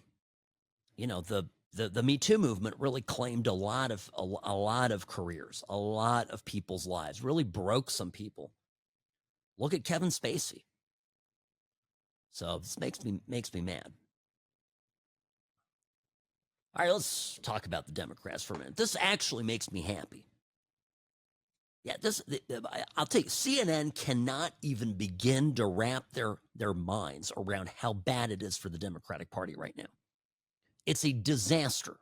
A: Me Too movement really claimed a lot of careers, a lot of people's lives, really broke some people. Look at Kevin Spacey. So this makes me mad. All right, let's talk about the Democrats for a minute. This actually makes me happy. Yeah, I'll tell you, CNN cannot even begin to wrap their minds around how bad it is for the Democratic Party right now. It's a disaster.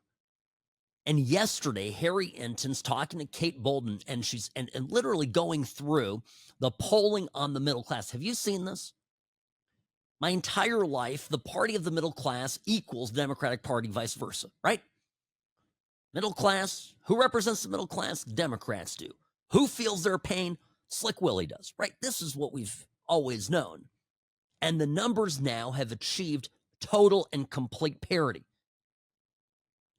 A: And yesterday, Harry Enton's talking to Kate Bolden, and she's and literally going through the polling on the middle class. Have you seen this? My entire life, the party of the middle class equals the Democratic Party, vice versa, right? Middle class, who represents the middle class? Democrats do. Who feels their pain? Slick Willie does, right? This is what we've always known. And the numbers now have achieved total and complete parity.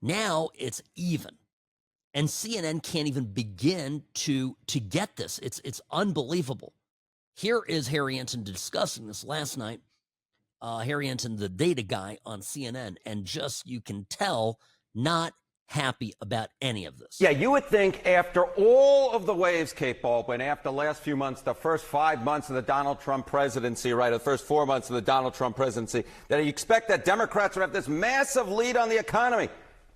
A: Now it's even. And CNN can't even begin to get this. It's unbelievable. Here is Harry Enton discussing this last night. Harry Enton, the data guy on CNN, and just, you can tell, not happy about any of this.
G: Yeah, you would think after all of the waves, Kate Baldwin, after the last few months, the first 5 months of the Donald Trump presidency, right, the first 4 months of the Donald Trump presidency, that you expect that Democrats would have this massive lead on the economy.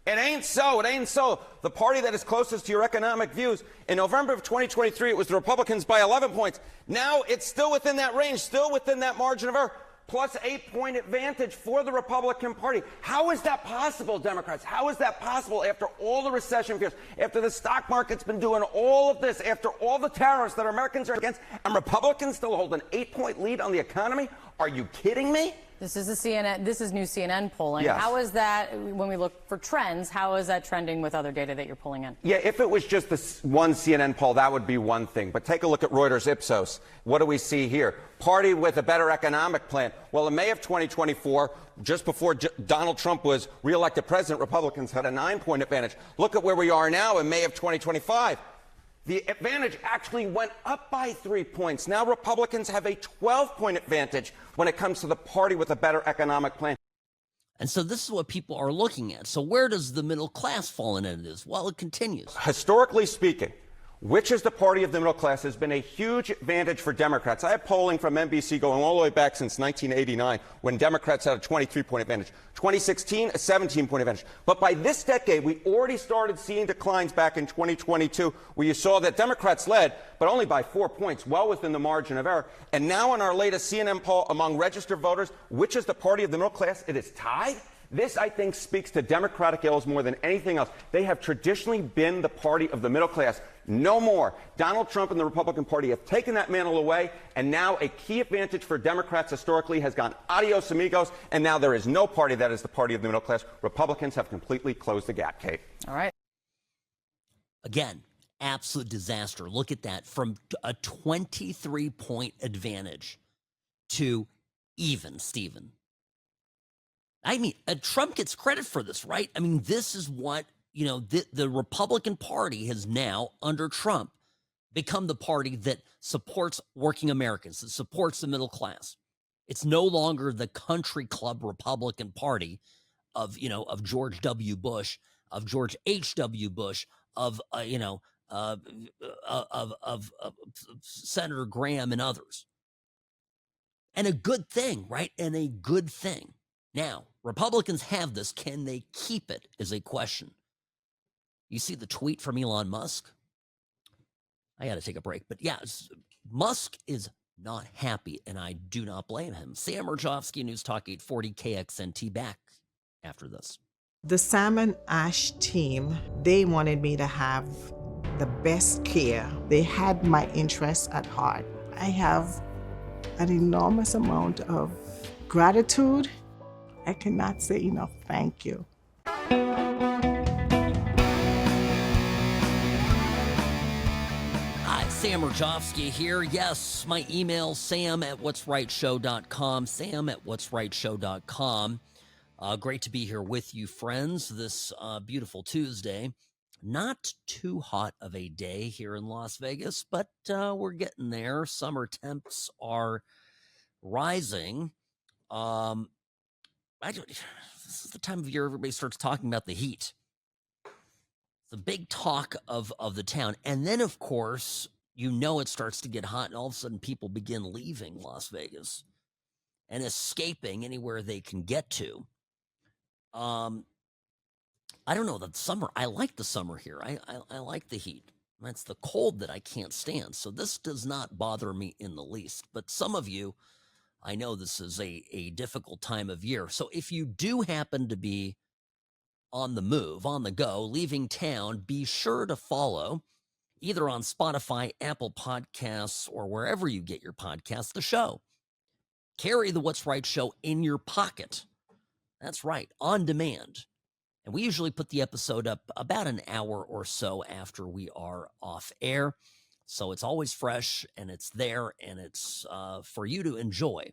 G: It ain't so. It ain't so. The party that is closest to your economic views, in November of 2023, it was the Republicans by 11 points. Now it's still within that range, still within that margin of error. Plus 8-point advantage for the Republican Party. How is that possible, Democrats? How is that possible after all the recession fears, after the stock market's been doing all of this, after all the tariffs that Americans are against, and Republicans still hold an 8-point lead on the economy? Are you kidding me?
H: This is new CNN polling.
G: Yes.
H: How is that, when we look for trends, how is that trending with other data that you're pulling in?
G: Yeah, if it was just this one CNN poll, that would be one thing. But take a look at Reuters Ipsos. What do we see here? Party with a better economic plan. Well, in May of 2024, just before Donald Trump was reelected president, Republicans had a 9-point advantage. Look at where we are now in May of 2025. The advantage actually went up by 3 points. Now Republicans have a 12-point advantage when it comes to the party with a better economic plan.
A: And so this is what people are looking at. So where does the middle class fall into this? Well, it continues.
G: Historically speaking, which is the party of the middle class has been a huge advantage for Democrats. I have polling from NBC going all the way back since 1989 when Democrats had a 23-point advantage. 2016, a 17-point advantage. But by this decade, we already started seeing declines back in 2022 where you saw that Democrats led, but only by 4 points, well within the margin of error. And now in our latest CNN poll among registered voters, which is the party of the middle class, it is tied. This, I think, speaks to Democratic ills more than anything else. They have traditionally been the party of the middle class. No more. Donald Trump and the Republican Party have taken that mantle away, and now a key advantage for Democrats historically has gone adios amigos, and now there is no party that is the party of the middle class. Republicans have completely closed the gap, Kate.
H: All right.
A: Again, absolute disaster. Look at that. From a 23-point advantage to even, Steven. I mean, Trump gets credit for this, right? I mean, this is what, the Republican Party has now, under Trump, become the party that supports working Americans, that supports the middle class. It's no longer the country club Republican Party of George W. Bush, of George H.W. Bush, of Senator Graham and others. And a good thing, right? And a good thing. Now, Republicans have this. Can they keep it is a question. You see the tweet from Elon Musk? I got to take a break. But yeah, Musk is not happy, and I do not blame him. Sam Mirejovsky, News Talk 840 KXNT, back after this.
I: The Salmon Ash team, they wanted me to have the best care. They had my interests at heart. I have an enormous amount of gratitude. I cannot say enough thank you.
A: Hi, Sam Mirejovsky here. Yes, my email, sam@whatsrightshow.com, sam@whatsrightshow.com. Great to be here with you, friends, this beautiful Tuesday. Not too hot of a day here in Las Vegas, but we're getting there. Summer temps are rising. This is the time of year everybody starts talking about the heat. It's a big talk of the town. And then, of course, it starts to get hot, and all of a sudden people begin leaving Las Vegas and escaping anywhere they can get to. I don't know, the summer, I like the summer here. I like the heat. It's the cold that I can't stand. So this does not bother me in the least. But some of you, I know this is a difficult time of year. So if you do happen to be on the move, on the go, leaving town, be sure to follow, either on Spotify, Apple Podcasts, or wherever you get your podcasts, the show. Carry the What's Right show in your pocket. That's right, on demand. And we usually put the episode up about an hour or so after we are off air. So it's always fresh, and it's there, and it's for you to enjoy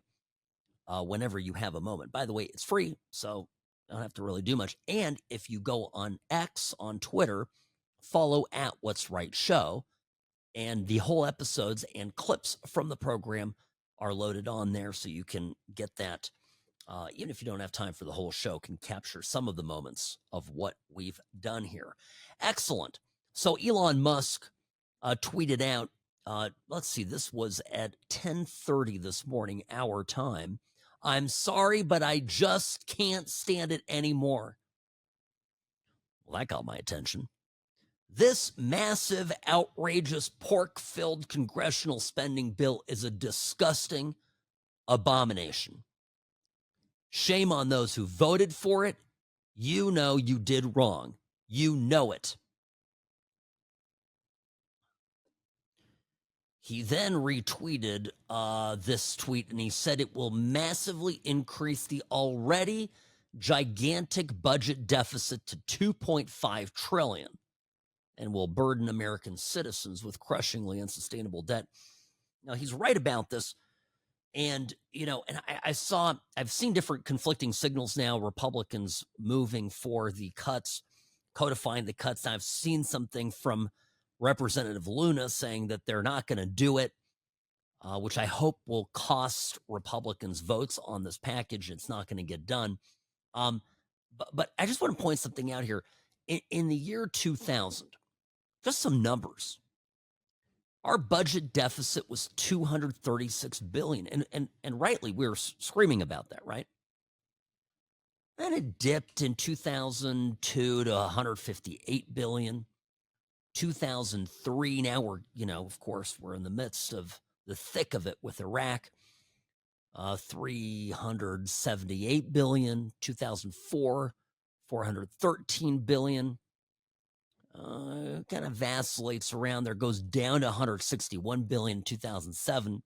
A: whenever you have a moment. By the way, it's free, so you don't have to really do much. And if you go on X, on Twitter, follow @What'sRightShow, and the whole episodes and clips from the program are loaded on there, so you can get that. Even if you don't have time for the whole show, can capture some of the moments of what we've done here. Excellent. So Elon Musk tweeted out, let's see, this was at 10:30 this morning, our time. I'm sorry, but I just can't stand it anymore. Well, that got my attention. This massive, outrageous, pork-filled congressional spending bill is a disgusting abomination. Shame on those who voted for it. You know you did wrong. You know it. He then retweeted this tweet, and he said it will massively increase the already gigantic budget deficit to $2.5 trillion and will burden American citizens with crushingly unsustainable debt. Now, he's right about this. And, I've seen different conflicting signals now, Republicans moving for the cuts, codifying the cuts. I've seen something from Representative Luna saying that they're not going to do it, which I hope will cost Republicans votes on this package. It's not going to get done. But I just want to point something out here. In the year 2000, just some numbers. Our budget deficit was $236 billion. And rightly, we were screaming about that, right? Then it dipped in 2002 to $158 billion. 2003, now we're, of course, we're in the midst of the thick of it with Iraq. 378 billion. 2004, 413 billion. Kind of vacillates around there, goes down to 161 billion in 2007.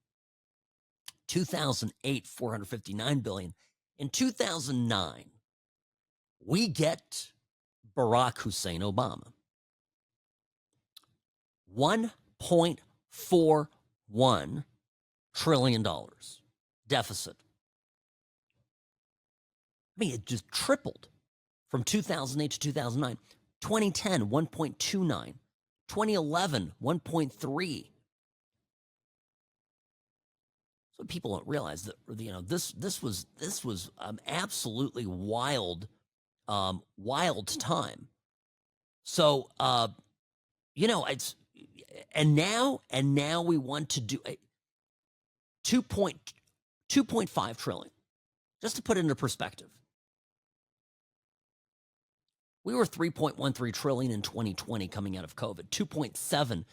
A: 2008, 459 billion. In 2009, we get Barack Hussein Obama. $1.41 trillion deficit. I mean, it just tripled from 2008 to 2009. 2010, 1.29. 2011, 1.3. So people don't realize that, you know, this was absolutely wild time. So you know, it's and now we want to do a 2.5 trillion. Just to put it into perspective. We were 3.13 trillion in 2020 coming out of COVID, 2.7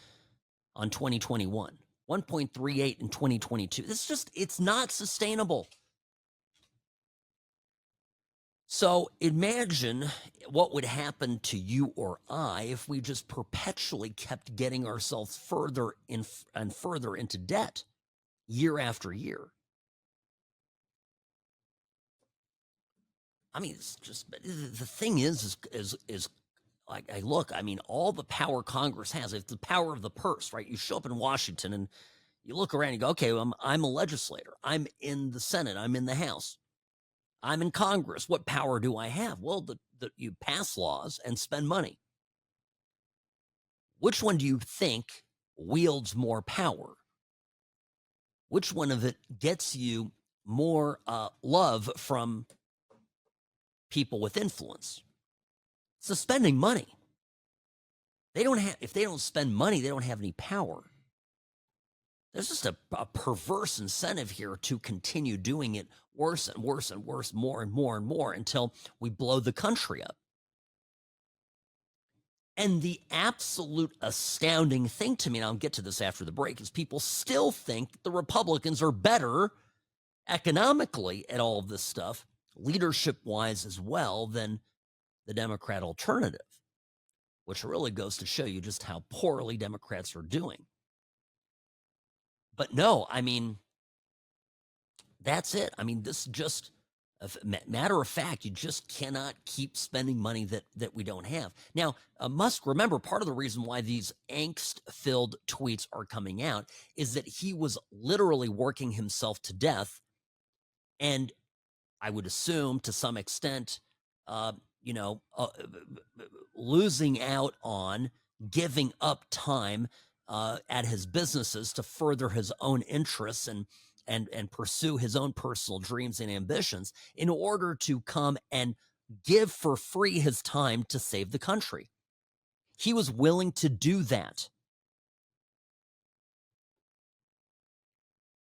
A: on 2021, 1.38 in 2022. It's not sustainable. So imagine what would happen to you or I if we just perpetually kept getting ourselves further and further into debt year after year. I mean, it's just, the thing is like, look, I mean, all the power Congress has, it's the power of the purse, right? You show up in Washington and you look around and you go, okay, I'm a legislator. I'm in the Senate. I'm in the House. I'm in Congress. What power do I have? Well, you pass laws and spend money. Which one do you think wields more power? Which one of it gets you more love from people with influence? It's the spending money. If they don't spend money, they don't have any power. There's just a perverse incentive here to continue doing it worse and worse and worse, more and more and more, until we blow the country up. And the absolute astounding thing to me, and I'll get to this after the break, is people still think the Republicans are better economically at all of this stuff, leadership-wise as well, than the Democrat alternative, which really goes to show you just how poorly Democrats are doing. But no, I mean, that's it. I mean, this is just a matter of fact. You just cannot keep spending money that we don't have. Now, Musk, remember, part of the reason why these angst-filled tweets are coming out is that he was literally working himself to death, and I would assume to some extent, losing out on giving up time at his businesses to further his own interests and pursue his own personal dreams and ambitions in order to come and give for free his time to save the country. He was willing to do that.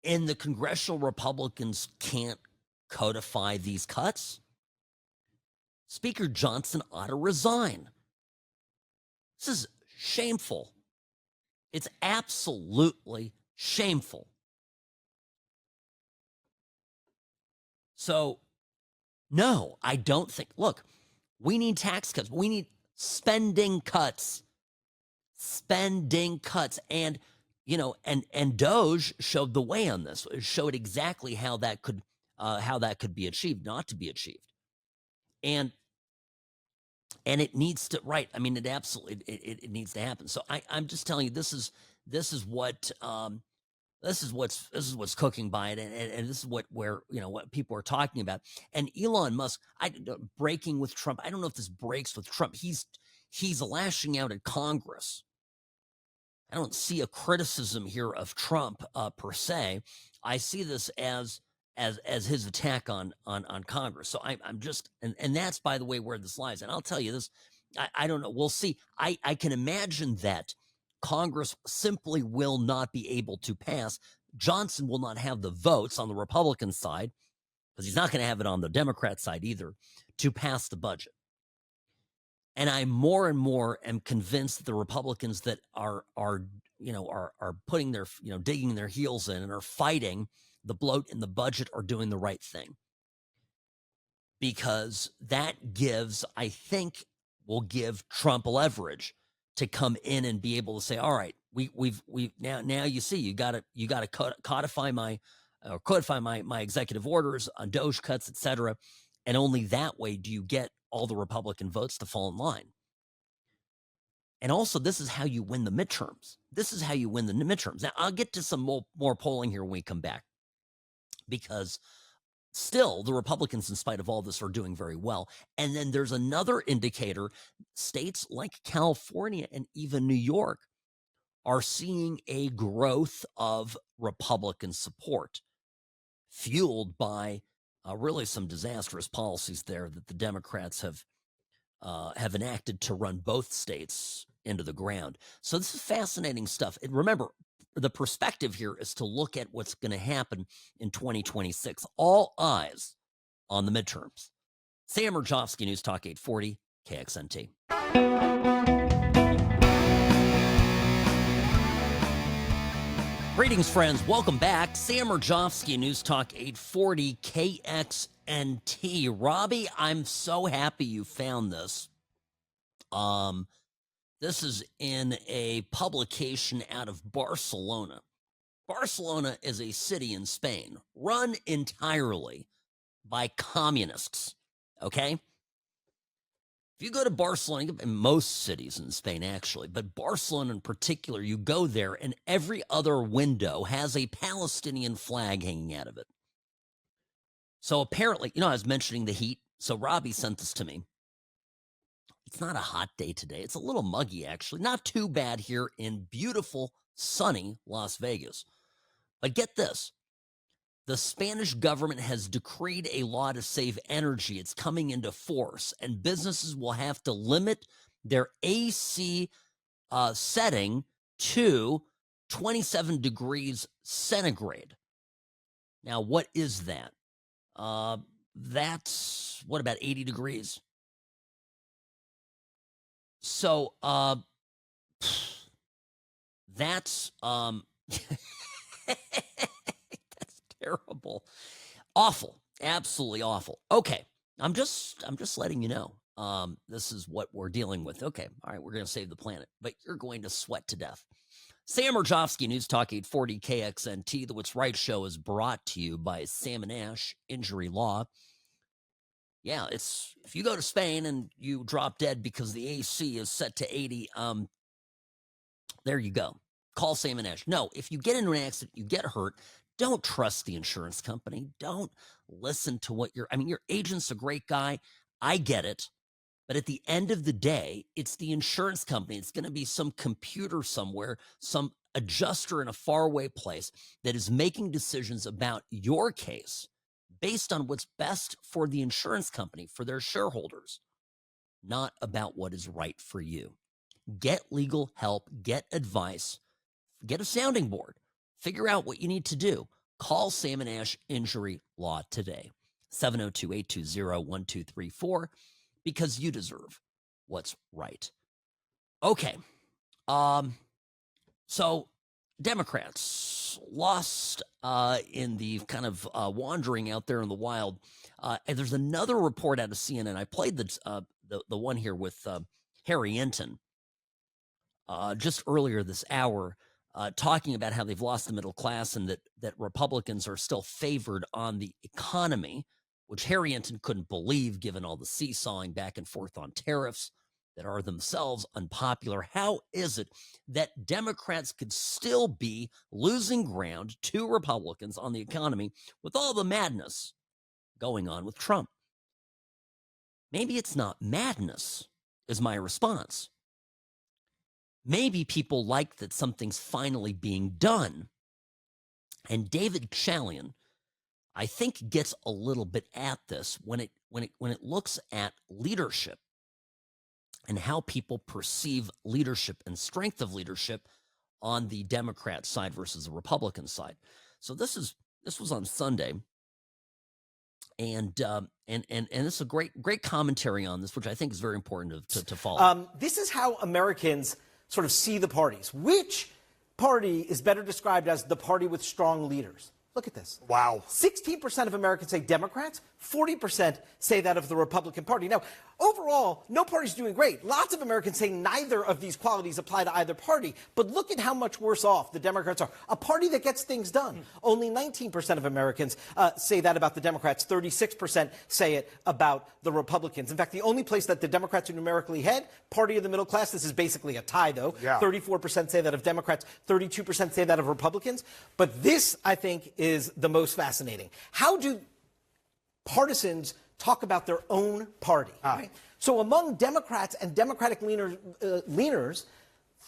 A: And the congressional Republicans can't codify these cuts. Speaker Johnson ought to resign. This is shameful. It's absolutely shameful. So, no, I don't think, look, we need tax cuts. We need spending cuts. Spending cuts. And, and Doge showed the way on this. It showed exactly how that could be achieved, not to be achieved. And it needs to, right, I mean, it absolutely, it needs to happen. So I'm just telling you, this is what's cooking by it, and this is what people are talking about. And Elon Musk, breaking with Trump. I don't know if this breaks with Trump. He's lashing out at Congress. I don't see a criticism here of Trump per se. I see this as his attack on Congress. So I'm just, and that's, by the way, where this lies. And I'll tell you this, I don't know. We'll see. I can imagine that Congress simply will not be able to pass. Johnson will not have the votes on the Republican side, because he's not going to have it on the Democrat side either, to pass the budget. And I more and more am convinced that the Republicans that are putting their, digging their heels in and are fighting the bloat in the budget are doing the right thing. Because that gives, I think, will give Trump leverage to come in and be able to say, all right, we've now you see, you got to codify my executive orders on Doge cuts, etc. And only that way do you get all the Republican votes to fall in line. And also, this is how you win the midterms. Now, I'll get to some more polling here when we come back, because still, the Republicans, in spite of all this, are doing very well. And then there's another indicator. States like California and even New York are seeing a growth of Republican support, fueled by really some disastrous policies there that the Democrats have enacted to run both states into the ground. So this is fascinating stuff. And remember, the perspective here is to look at what's going to happen in 2026. All eyes on the midterms. Sam Mirejovsky, News Talk 840, KXNT. Greetings, friends. Welcome back. Sam Mirejovsky, News Talk 840, KXNT. Robbie, I'm so happy you found this. This is in a publication out of Barcelona. Barcelona is a city in Spain run entirely by communists, okay? If you go to Barcelona, in most cities in Spain actually, but Barcelona in particular, you go there and every other window has a Palestinian flag hanging out of it. So apparently, I was mentioning the heat, so Robbie sent this to me. It's not a hot day today. It's a little muggy, actually. Not too bad here in beautiful, sunny Las Vegas. But get this. The Spanish government has decreed a law to save energy. It's coming into force, and businesses will have to limit their AC setting to 27 degrees centigrade. Now, what is that? That's, what about 80 degrees? So, that's, that's terrible. Awful. Absolutely awful. Okay. I'm just letting you know. This is what we're dealing with. Okay. All right. We're going to save the planet, but you're going to sweat to death. Sam Mirejovsky, News Talk 840 KXNT. The What's Right show is brought to you by Sam & Ash Injury Law. Yeah, if you go to Spain and you drop dead because the AC is set to 80, there you go. Call Sam & Ash. No, if you get into an accident, you get hurt, don't trust the insurance company. Don't listen to what your agent's a great guy. I get it. But at the end of the day, it's the insurance company. It's going to be some computer somewhere, some adjuster in a faraway place that is making decisions about your case based on what's best for the insurance company, for their shareholders, not about what is right for you. Get legal help, get advice, get a sounding board, figure out what you need to do. Call Sam & Ash Injury Law today, 702-820-1234, because you deserve what's right. Okay, so Democrats lost in the kind of wandering out there in the wild. And there's another report out of CNN. I played the one here with Harry Enton just earlier this hour, talking about how they've lost the middle class and that Republicans are still favored on the economy, which Harry Enton couldn't believe given all the seesawing back and forth on tariffs that are themselves unpopular. How is it that Democrats could still be losing ground to Republicans on the economy with all the madness going on with Trump? Maybe it's not madness, is my response. Maybe people like that something's finally being done. And David Chalian, I think, gets a little bit at this when it looks at leadership and how people perceive leadership and strength of leadership on the Democrat side versus the Republican side. So this was on Sunday, and this is a great commentary on this, which I think is very important to follow.
J: This is how Americans sort of see the parties. Which party is better described as the party with strong leaders? Look at this.
K: Wow.
J: 16% of Americans say Democrats, 40% say that of the Republican Party. Now, overall, no party's doing great. Lots of Americans say neither of these qualities apply to either party. But look at how much worse off the Democrats are. A party that gets things done. Only 19% of Americans say that about the Democrats. 36% say it about the Republicans. In fact, the only place that the Democrats are numerically ahead, party of the middle class, this is basically a tie, though.
K: Yeah.
J: 34% say that of Democrats, 32% say that of Republicans. But this, I think, is the most fascinating. How do partisans talk about their own party? Right? So among Democrats and Democratic leaners,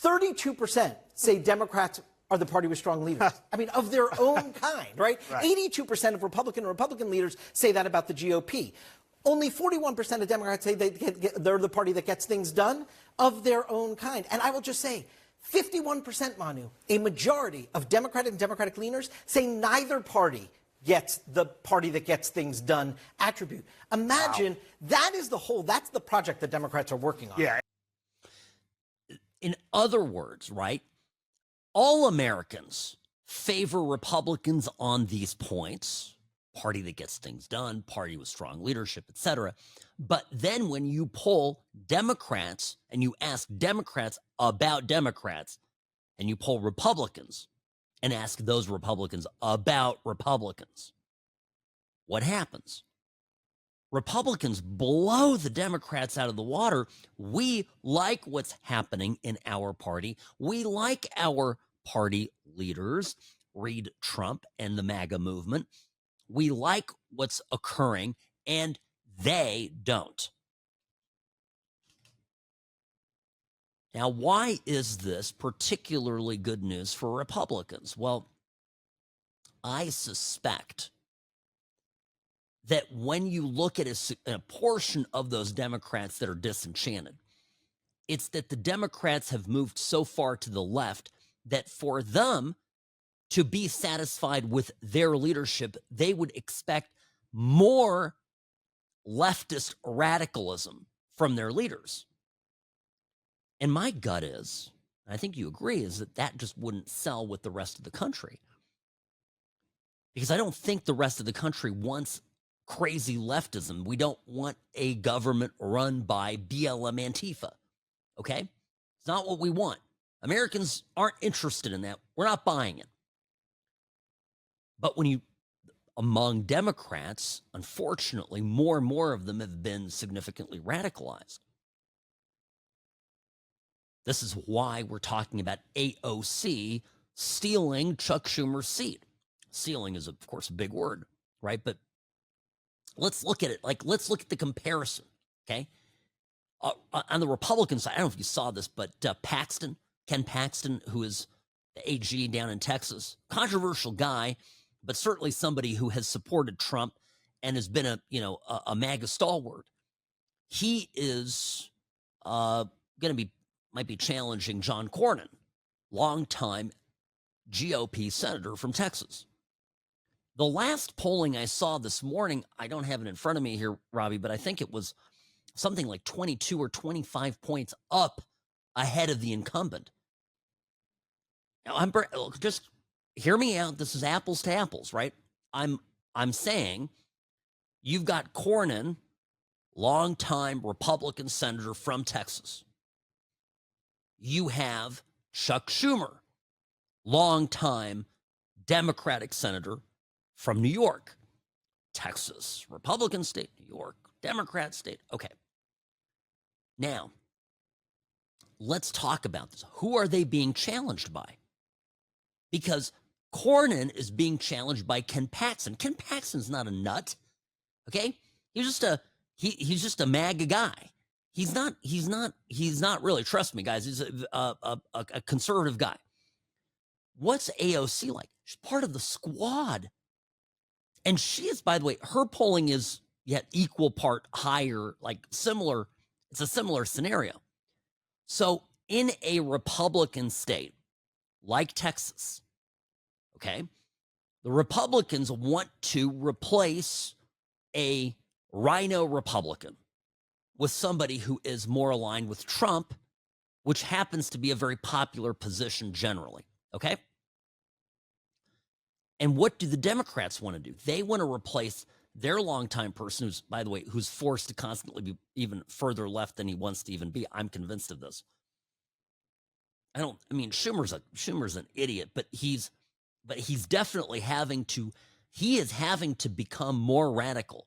J: 32% say Democrats are the party with strong leaders. I mean, of their own kind, right? 82% of Republican leaders say that about the GOP. Only 41% of Democrats say they're the party that gets things done of their own kind. And I will just say, 51%, Manu, a majority of Democratic and Democratic leaners say neither party gets the party that gets things done attribute. Imagine that's the project that Democrats are working on.
K: Yeah.
A: In other words, right, all Americans favor Republicans on these points. Party that gets things done, party with strong leadership, etc. But then when you poll Democrats and you ask Democrats about Democrats, and you poll Republicans and ask those Republicans about Republicans, what happens? Republicans blow the Democrats out of the water. We like what's happening in our party. We like our party leaders. Read Trump and the MAGA movement. We like what's occurring, and they don't. Now, why is this particularly good news for Republicans? Well, I suspect that when you look at a portion of those Democrats that are disenchanted, it's that the Democrats have moved so far to the left that for them to be satisfied with their leadership, they would expect more leftist radicalism from their leaders. And my gut is, and I think you agree, is that just wouldn't sell with the rest of the country. Because I don't think the rest of the country wants crazy leftism. We don't want a government run by BLM Antifa, okay? It's not what we want. Americans aren't interested in that. We're not buying it. But among Democrats, unfortunately, more and more of them have been significantly radicalized. This is why we're talking about AOC stealing Chuck Schumer's seat. Stealing is, of course, a big word, right? But let's look at it. Let's look at the comparison, okay? On the Republican side, I don't know if you saw this, but Ken Paxton, who is the AG down in Texas, controversial guy, but certainly somebody who has supported Trump and has been a MAGA stalwart. He is might be challenging John Cornyn, longtime GOP senator from Texas. The last polling I saw this morning, I don't have it in front of me here, Robbie, but I think it was something like 22 or 25 points up ahead of the incumbent. Now, just hear me out. This is apples to apples, right? I'm saying you've got Cornyn, longtime Republican senator from Texas. You have Chuck Schumer, longtime Democratic senator from New York. Texas, Republican state, New York, Democrat state. Okay. Now, let's talk about this. Who are they being challenged by? Because Cornyn is being challenged by Ken Paxton. Ken Paxton's not a nut, okay? He's just a MAGA guy. He's not really, trust me, guys, he's a conservative guy. What's AOC like? She's part of the squad. And she is, by the way, her polling is yet equal part higher, like similar. It's a similar scenario. So in a Republican state like Texas, okay, the Republicans want to replace a rhino Republican with somebody who is more aligned with Trump, which happens to be a very popular position generally, okay? And what do the Democrats want to do? They want to replace their longtime person, who's, by the way, who's forced to constantly be even further left than he wants to even be. I'm convinced of this. Schumer's an idiot, but he's definitely having to become more radical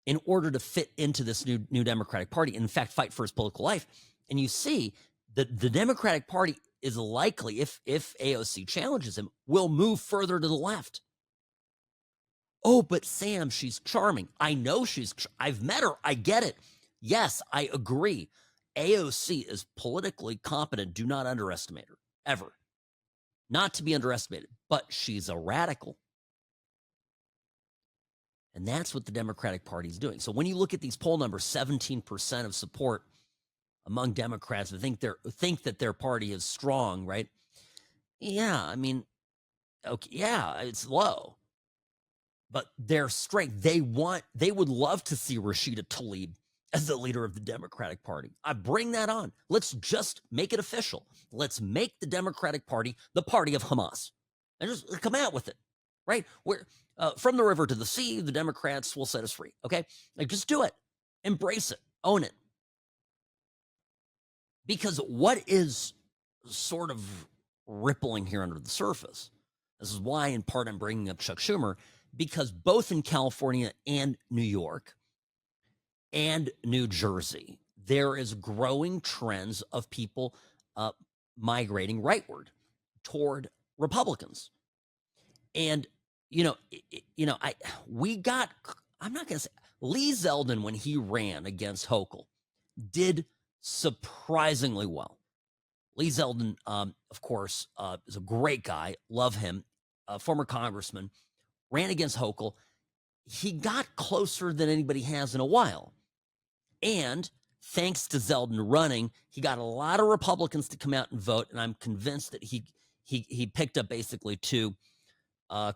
A: in order to fit into this new Democratic Party, and in fact, fight for his political life. And you see that the Democratic Party is likely, if AOC challenges him, will move further to the left. Oh, but Sam, she's charming. I know I've met her. I get it. Yes, I agree. AOC is politically competent. Do not underestimate her, ever. Not to be underestimated, but she's a radical. And that's what the Democratic Party is doing. So when you look at these poll numbers, 17% of support among Democrats who think that their party is strong, right? Yeah, okay, yeah, it's low. But their strength, they would love to see Rashida Tlaib as the leader of the Democratic Party. I bring that on. Let's just make it official. Let's make the Democratic Party the party of Hamas. And just come out with it, right? We're from the river to the sea, the Democrats will set us free, okay? Like, just do it. Embrace it. Own it. Because what is sort of rippling here under the surface, this is why in part I'm bringing up Chuck Schumer, because both in California and New York and New Jersey, there is growing trends of people migrating rightward toward Republicans. And, I'm not going to say, Lee Zeldin, when he ran against Hochul, did surprisingly well. Lee Zeldin, of course, is a great guy. Love him. Former congressman. Ran against Hochul. He got closer than anybody has in a while. And thanks to Zeldin running, he got a lot of Republicans to come out and vote. And I'm convinced that he picked up basically 2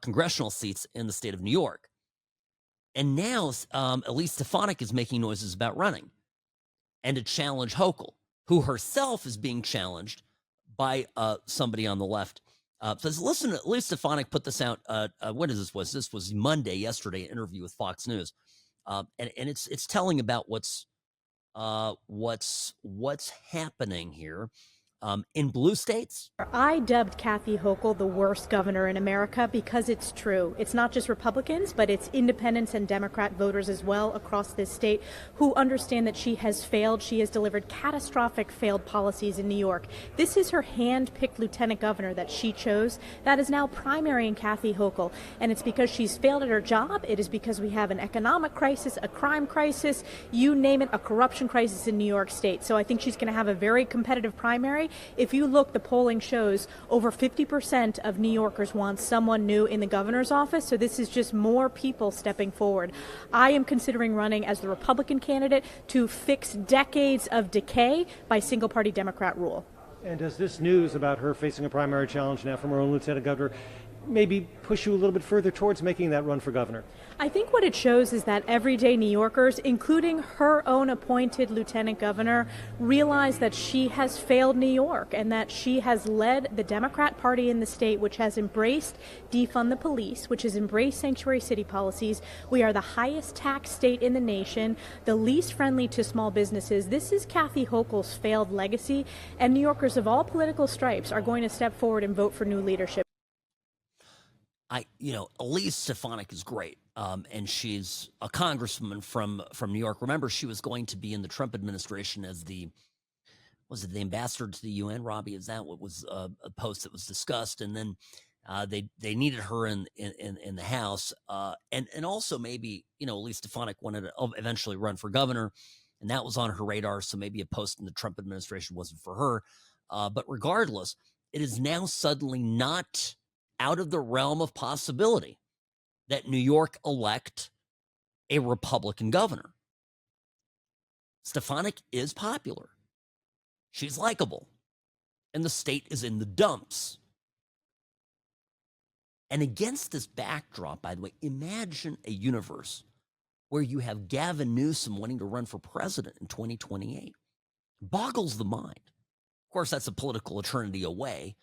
A: congressional seats in the state of New York. And now Elise Stefanik is making noises about running and to challenge Hochul, who herself is being challenged by somebody on the left. So listen, Elise Stefanik put this out. When is this? This was Monday, yesterday, an interview with Fox News, and it's telling about what's happening here in blue states.
K: I dubbed Kathy Hochul the worst governor in America because it's true. It's not just Republicans, but it's independents and Democrat voters as well across this state who understand that she has failed. She has delivered catastrophic failed policies in New York. This is her hand-picked lieutenant governor that she chose. That is now primarying Kathy Hochul. And it's because she's failed at her job. It is because we have an economic crisis, a crime crisis, you name it, a corruption crisis in New York State. So I think she's going to have a very competitive primary. If you look, the polling shows over 50% of New Yorkers want someone new in the governor's office. So this is just more people stepping forward. I am considering running as the Republican candidate to fix decades of decay by single-party Democrat rule.
L: And does this news about her facing a primary challenge now from her own lieutenant governor maybe push you a little bit further towards making that run for governor?
K: I think what it shows is that everyday New Yorkers, including her own appointed lieutenant governor, realize that she has failed New York and that she has led the Democrat Party in the state, which has embraced defund the police, which has embraced sanctuary city policies. We are the highest tax state in the nation, the least friendly to small businesses. This is Kathy Hochul's failed legacy, and New Yorkers of all political stripes are going to step forward and vote for new leadership.
A: Elise Stefanik is great, and she's a congresswoman from New York. Remember, she was going to be in the Trump administration as the ambassador to the UN, Robbie? Is that what was a post that was discussed? And then they needed her in the House, and also maybe, Elise Stefanik wanted to eventually run for governor, and that was on her radar, so maybe a post in the Trump administration wasn't for her. But regardless, it is now suddenly not out of the realm of possibility that New York elect a Republican governor. Stefanik is popular. She's likable. And the state is in the dumps. And against this backdrop, by the way, imagine a universe where you have Gavin Newsom wanting to run for president in 2028. Boggles the mind. Of course, that's a political eternity away.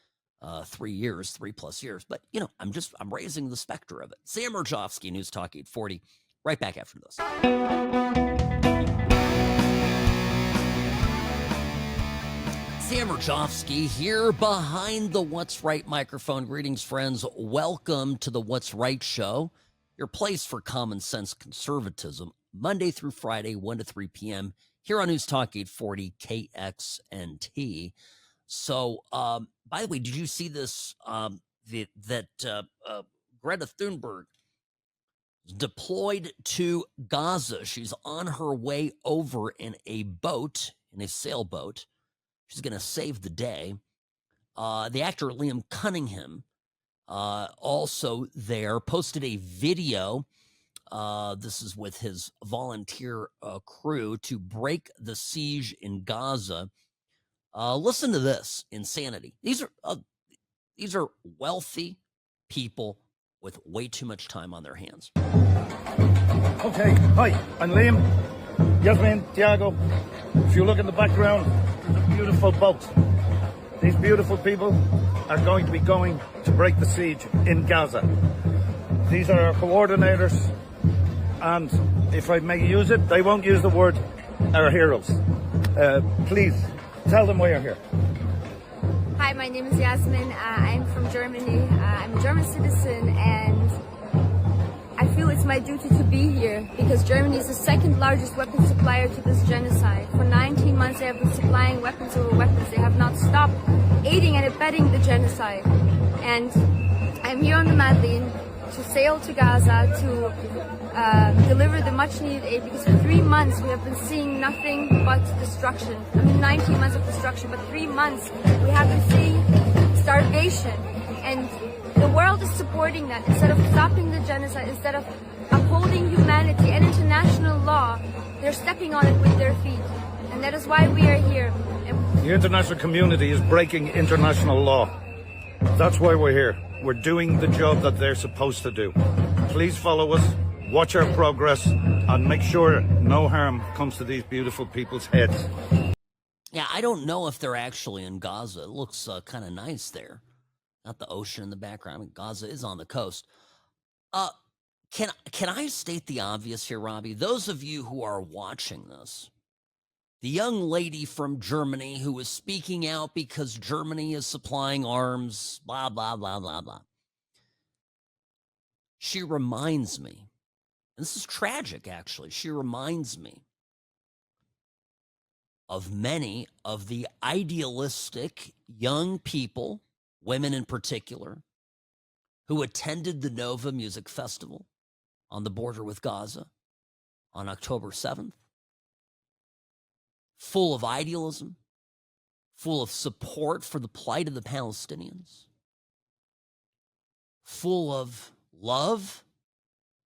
A: 3 years, 3+ years. But, I'm raising the specter of it. Sam Mirejovsky, News Talk 840. Right back after this. Sam Mirejovsky here behind the What's Right microphone. Greetings, friends. Welcome to the What's Right show, your place for common sense conservatism, Monday through Friday, 1 to 3 p.m. here on News Talk 840 KXNT. So, by the way, did you see this? That Greta Thunberg deployed to Gaza. She's on her way over in a boat, in a sailboat. She's going to save the day. The actor Liam Cunningham, also there, posted a video. This is with his volunteer crew to break the siege in Gaza. Listen to this insanity. These are wealthy people with way too much time on their hands.
M: Okay, hi, I'm Liam, Yasmin, Tiago. If you look in the background, there's a beautiful boat. These beautiful people are going to be going to break the siege in Gaza. These are our coordinators, and if I may use it, they won't use the word our heroes. Please, tell them why you're here.
N: Hi, my name is Yasmin. I'm from Germany. I'm a German citizen, and I feel it's my duty to be here because Germany is the second largest weapon supplier to this genocide. For 19 months they have been supplying weapons over weapons. They have not stopped aiding and abetting the genocide. And I'm here on the Madeleine to sail to Gaza to deliver the much needed aid because for 3 months we have been seeing nothing but destruction. 19 months of destruction, but 3 months we have been seeing starvation. And the world is supporting that. Instead of stopping the genocide, instead of upholding humanity and international law, they're stepping on it with their feet. And that is why we are here.
M: The international community is breaking international law. That's why we're here. We're doing the job that they're supposed to do. Please follow us, watch our progress, and make sure no harm comes to these beautiful people's heads.
A: Yeah, I don't know if they're actually in Gaza. It looks kind of nice there. Not the ocean in the background. I mean, Gaza is on the coast. Can I state the obvious here, Robbie? Those of you who are watching this, the young lady from Germany who is speaking out because Germany is supplying arms, blah, blah, blah, blah, blah. She reminds me, and this is tragic, actually. She reminds me of many of the idealistic young people, women in particular, who attended the Nova Music Festival on the border with Gaza on October 7th, full of idealism, full of support for the plight of the Palestinians, full of love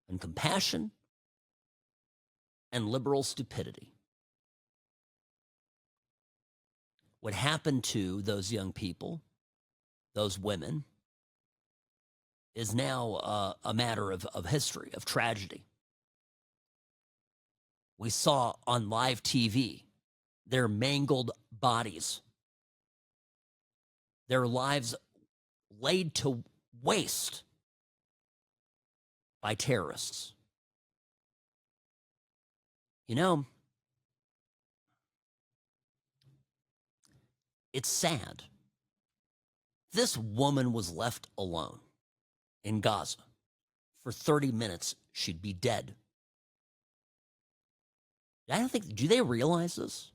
A: and compassion and liberal stupidity. What happened to those young people, those women, is now a matter of history, of tragedy. We saw on live TV their mangled bodies, their lives laid to waste by terrorists. You know, it's sad. This woman was left alone in Gaza. For 30 minutes, she'd be dead. I don't think, do they realize this?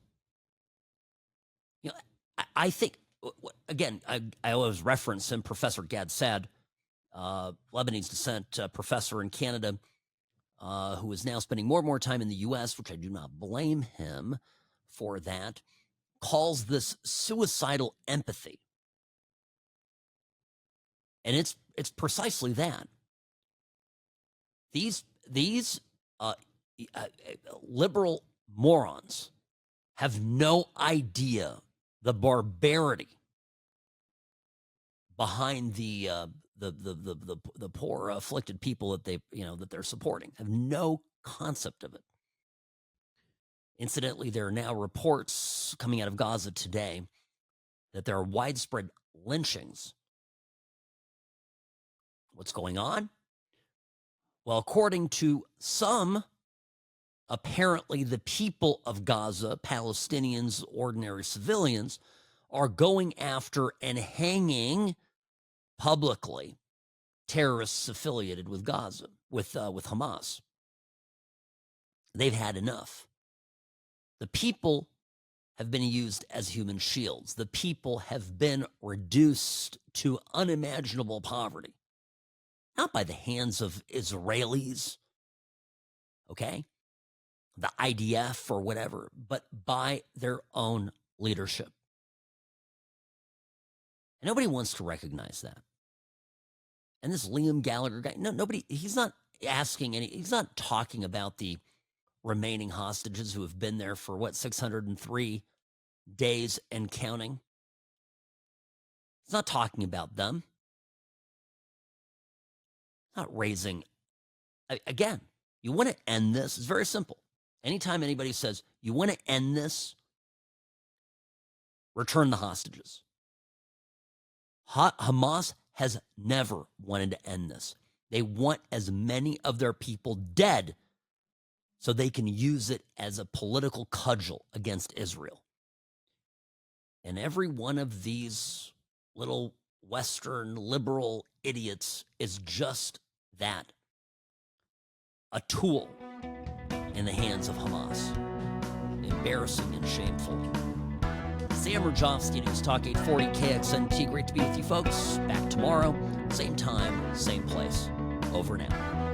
A: You know, I think, again, I always reference him, Professor Gad Saad, Lebanese descent professor in Canada, who is now spending more and more time in the U.S., which I do not blame him for that, calls this suicidal empathy. And it's precisely that. These liberal morons have no idea the barbarity behind the poor afflicted people that that they're supporting. Have no concept of it. Incidentally, there are now reports coming out of Gaza today that there are widespread lynchings What's going on? Well, according to some, apparently the people of Gaza, Palestinians, ordinary civilians, are going after and hanging publicly terrorists affiliated with Gaza, with Hamas. They've had enough. The people have been used as human shields. The people have been reduced to unimaginable poverty. Not by the hands of Israelis, okay? The IDF or whatever, but by their own leadership. And nobody wants to recognize that. And this Liam Gallagher guy, he's not he's not talking about the remaining hostages who have been there for 603 days and counting. He's not talking about them. Not raising. Again, you want to end this, it's very simple. Anytime anybody says, you want to end this, return the hostages. Hamas has never wanted to end this. They want as many of their people dead so they can use it as a political cudgel against Israel. And every one of these little Western liberal idiots is just that, a tool in the hands of Hamas. Embarrassing and shameful. Sam Mirejovsky, News Talk 840 KXNT. Great to be with you folks. Back tomorrow, same time, same place. Over now.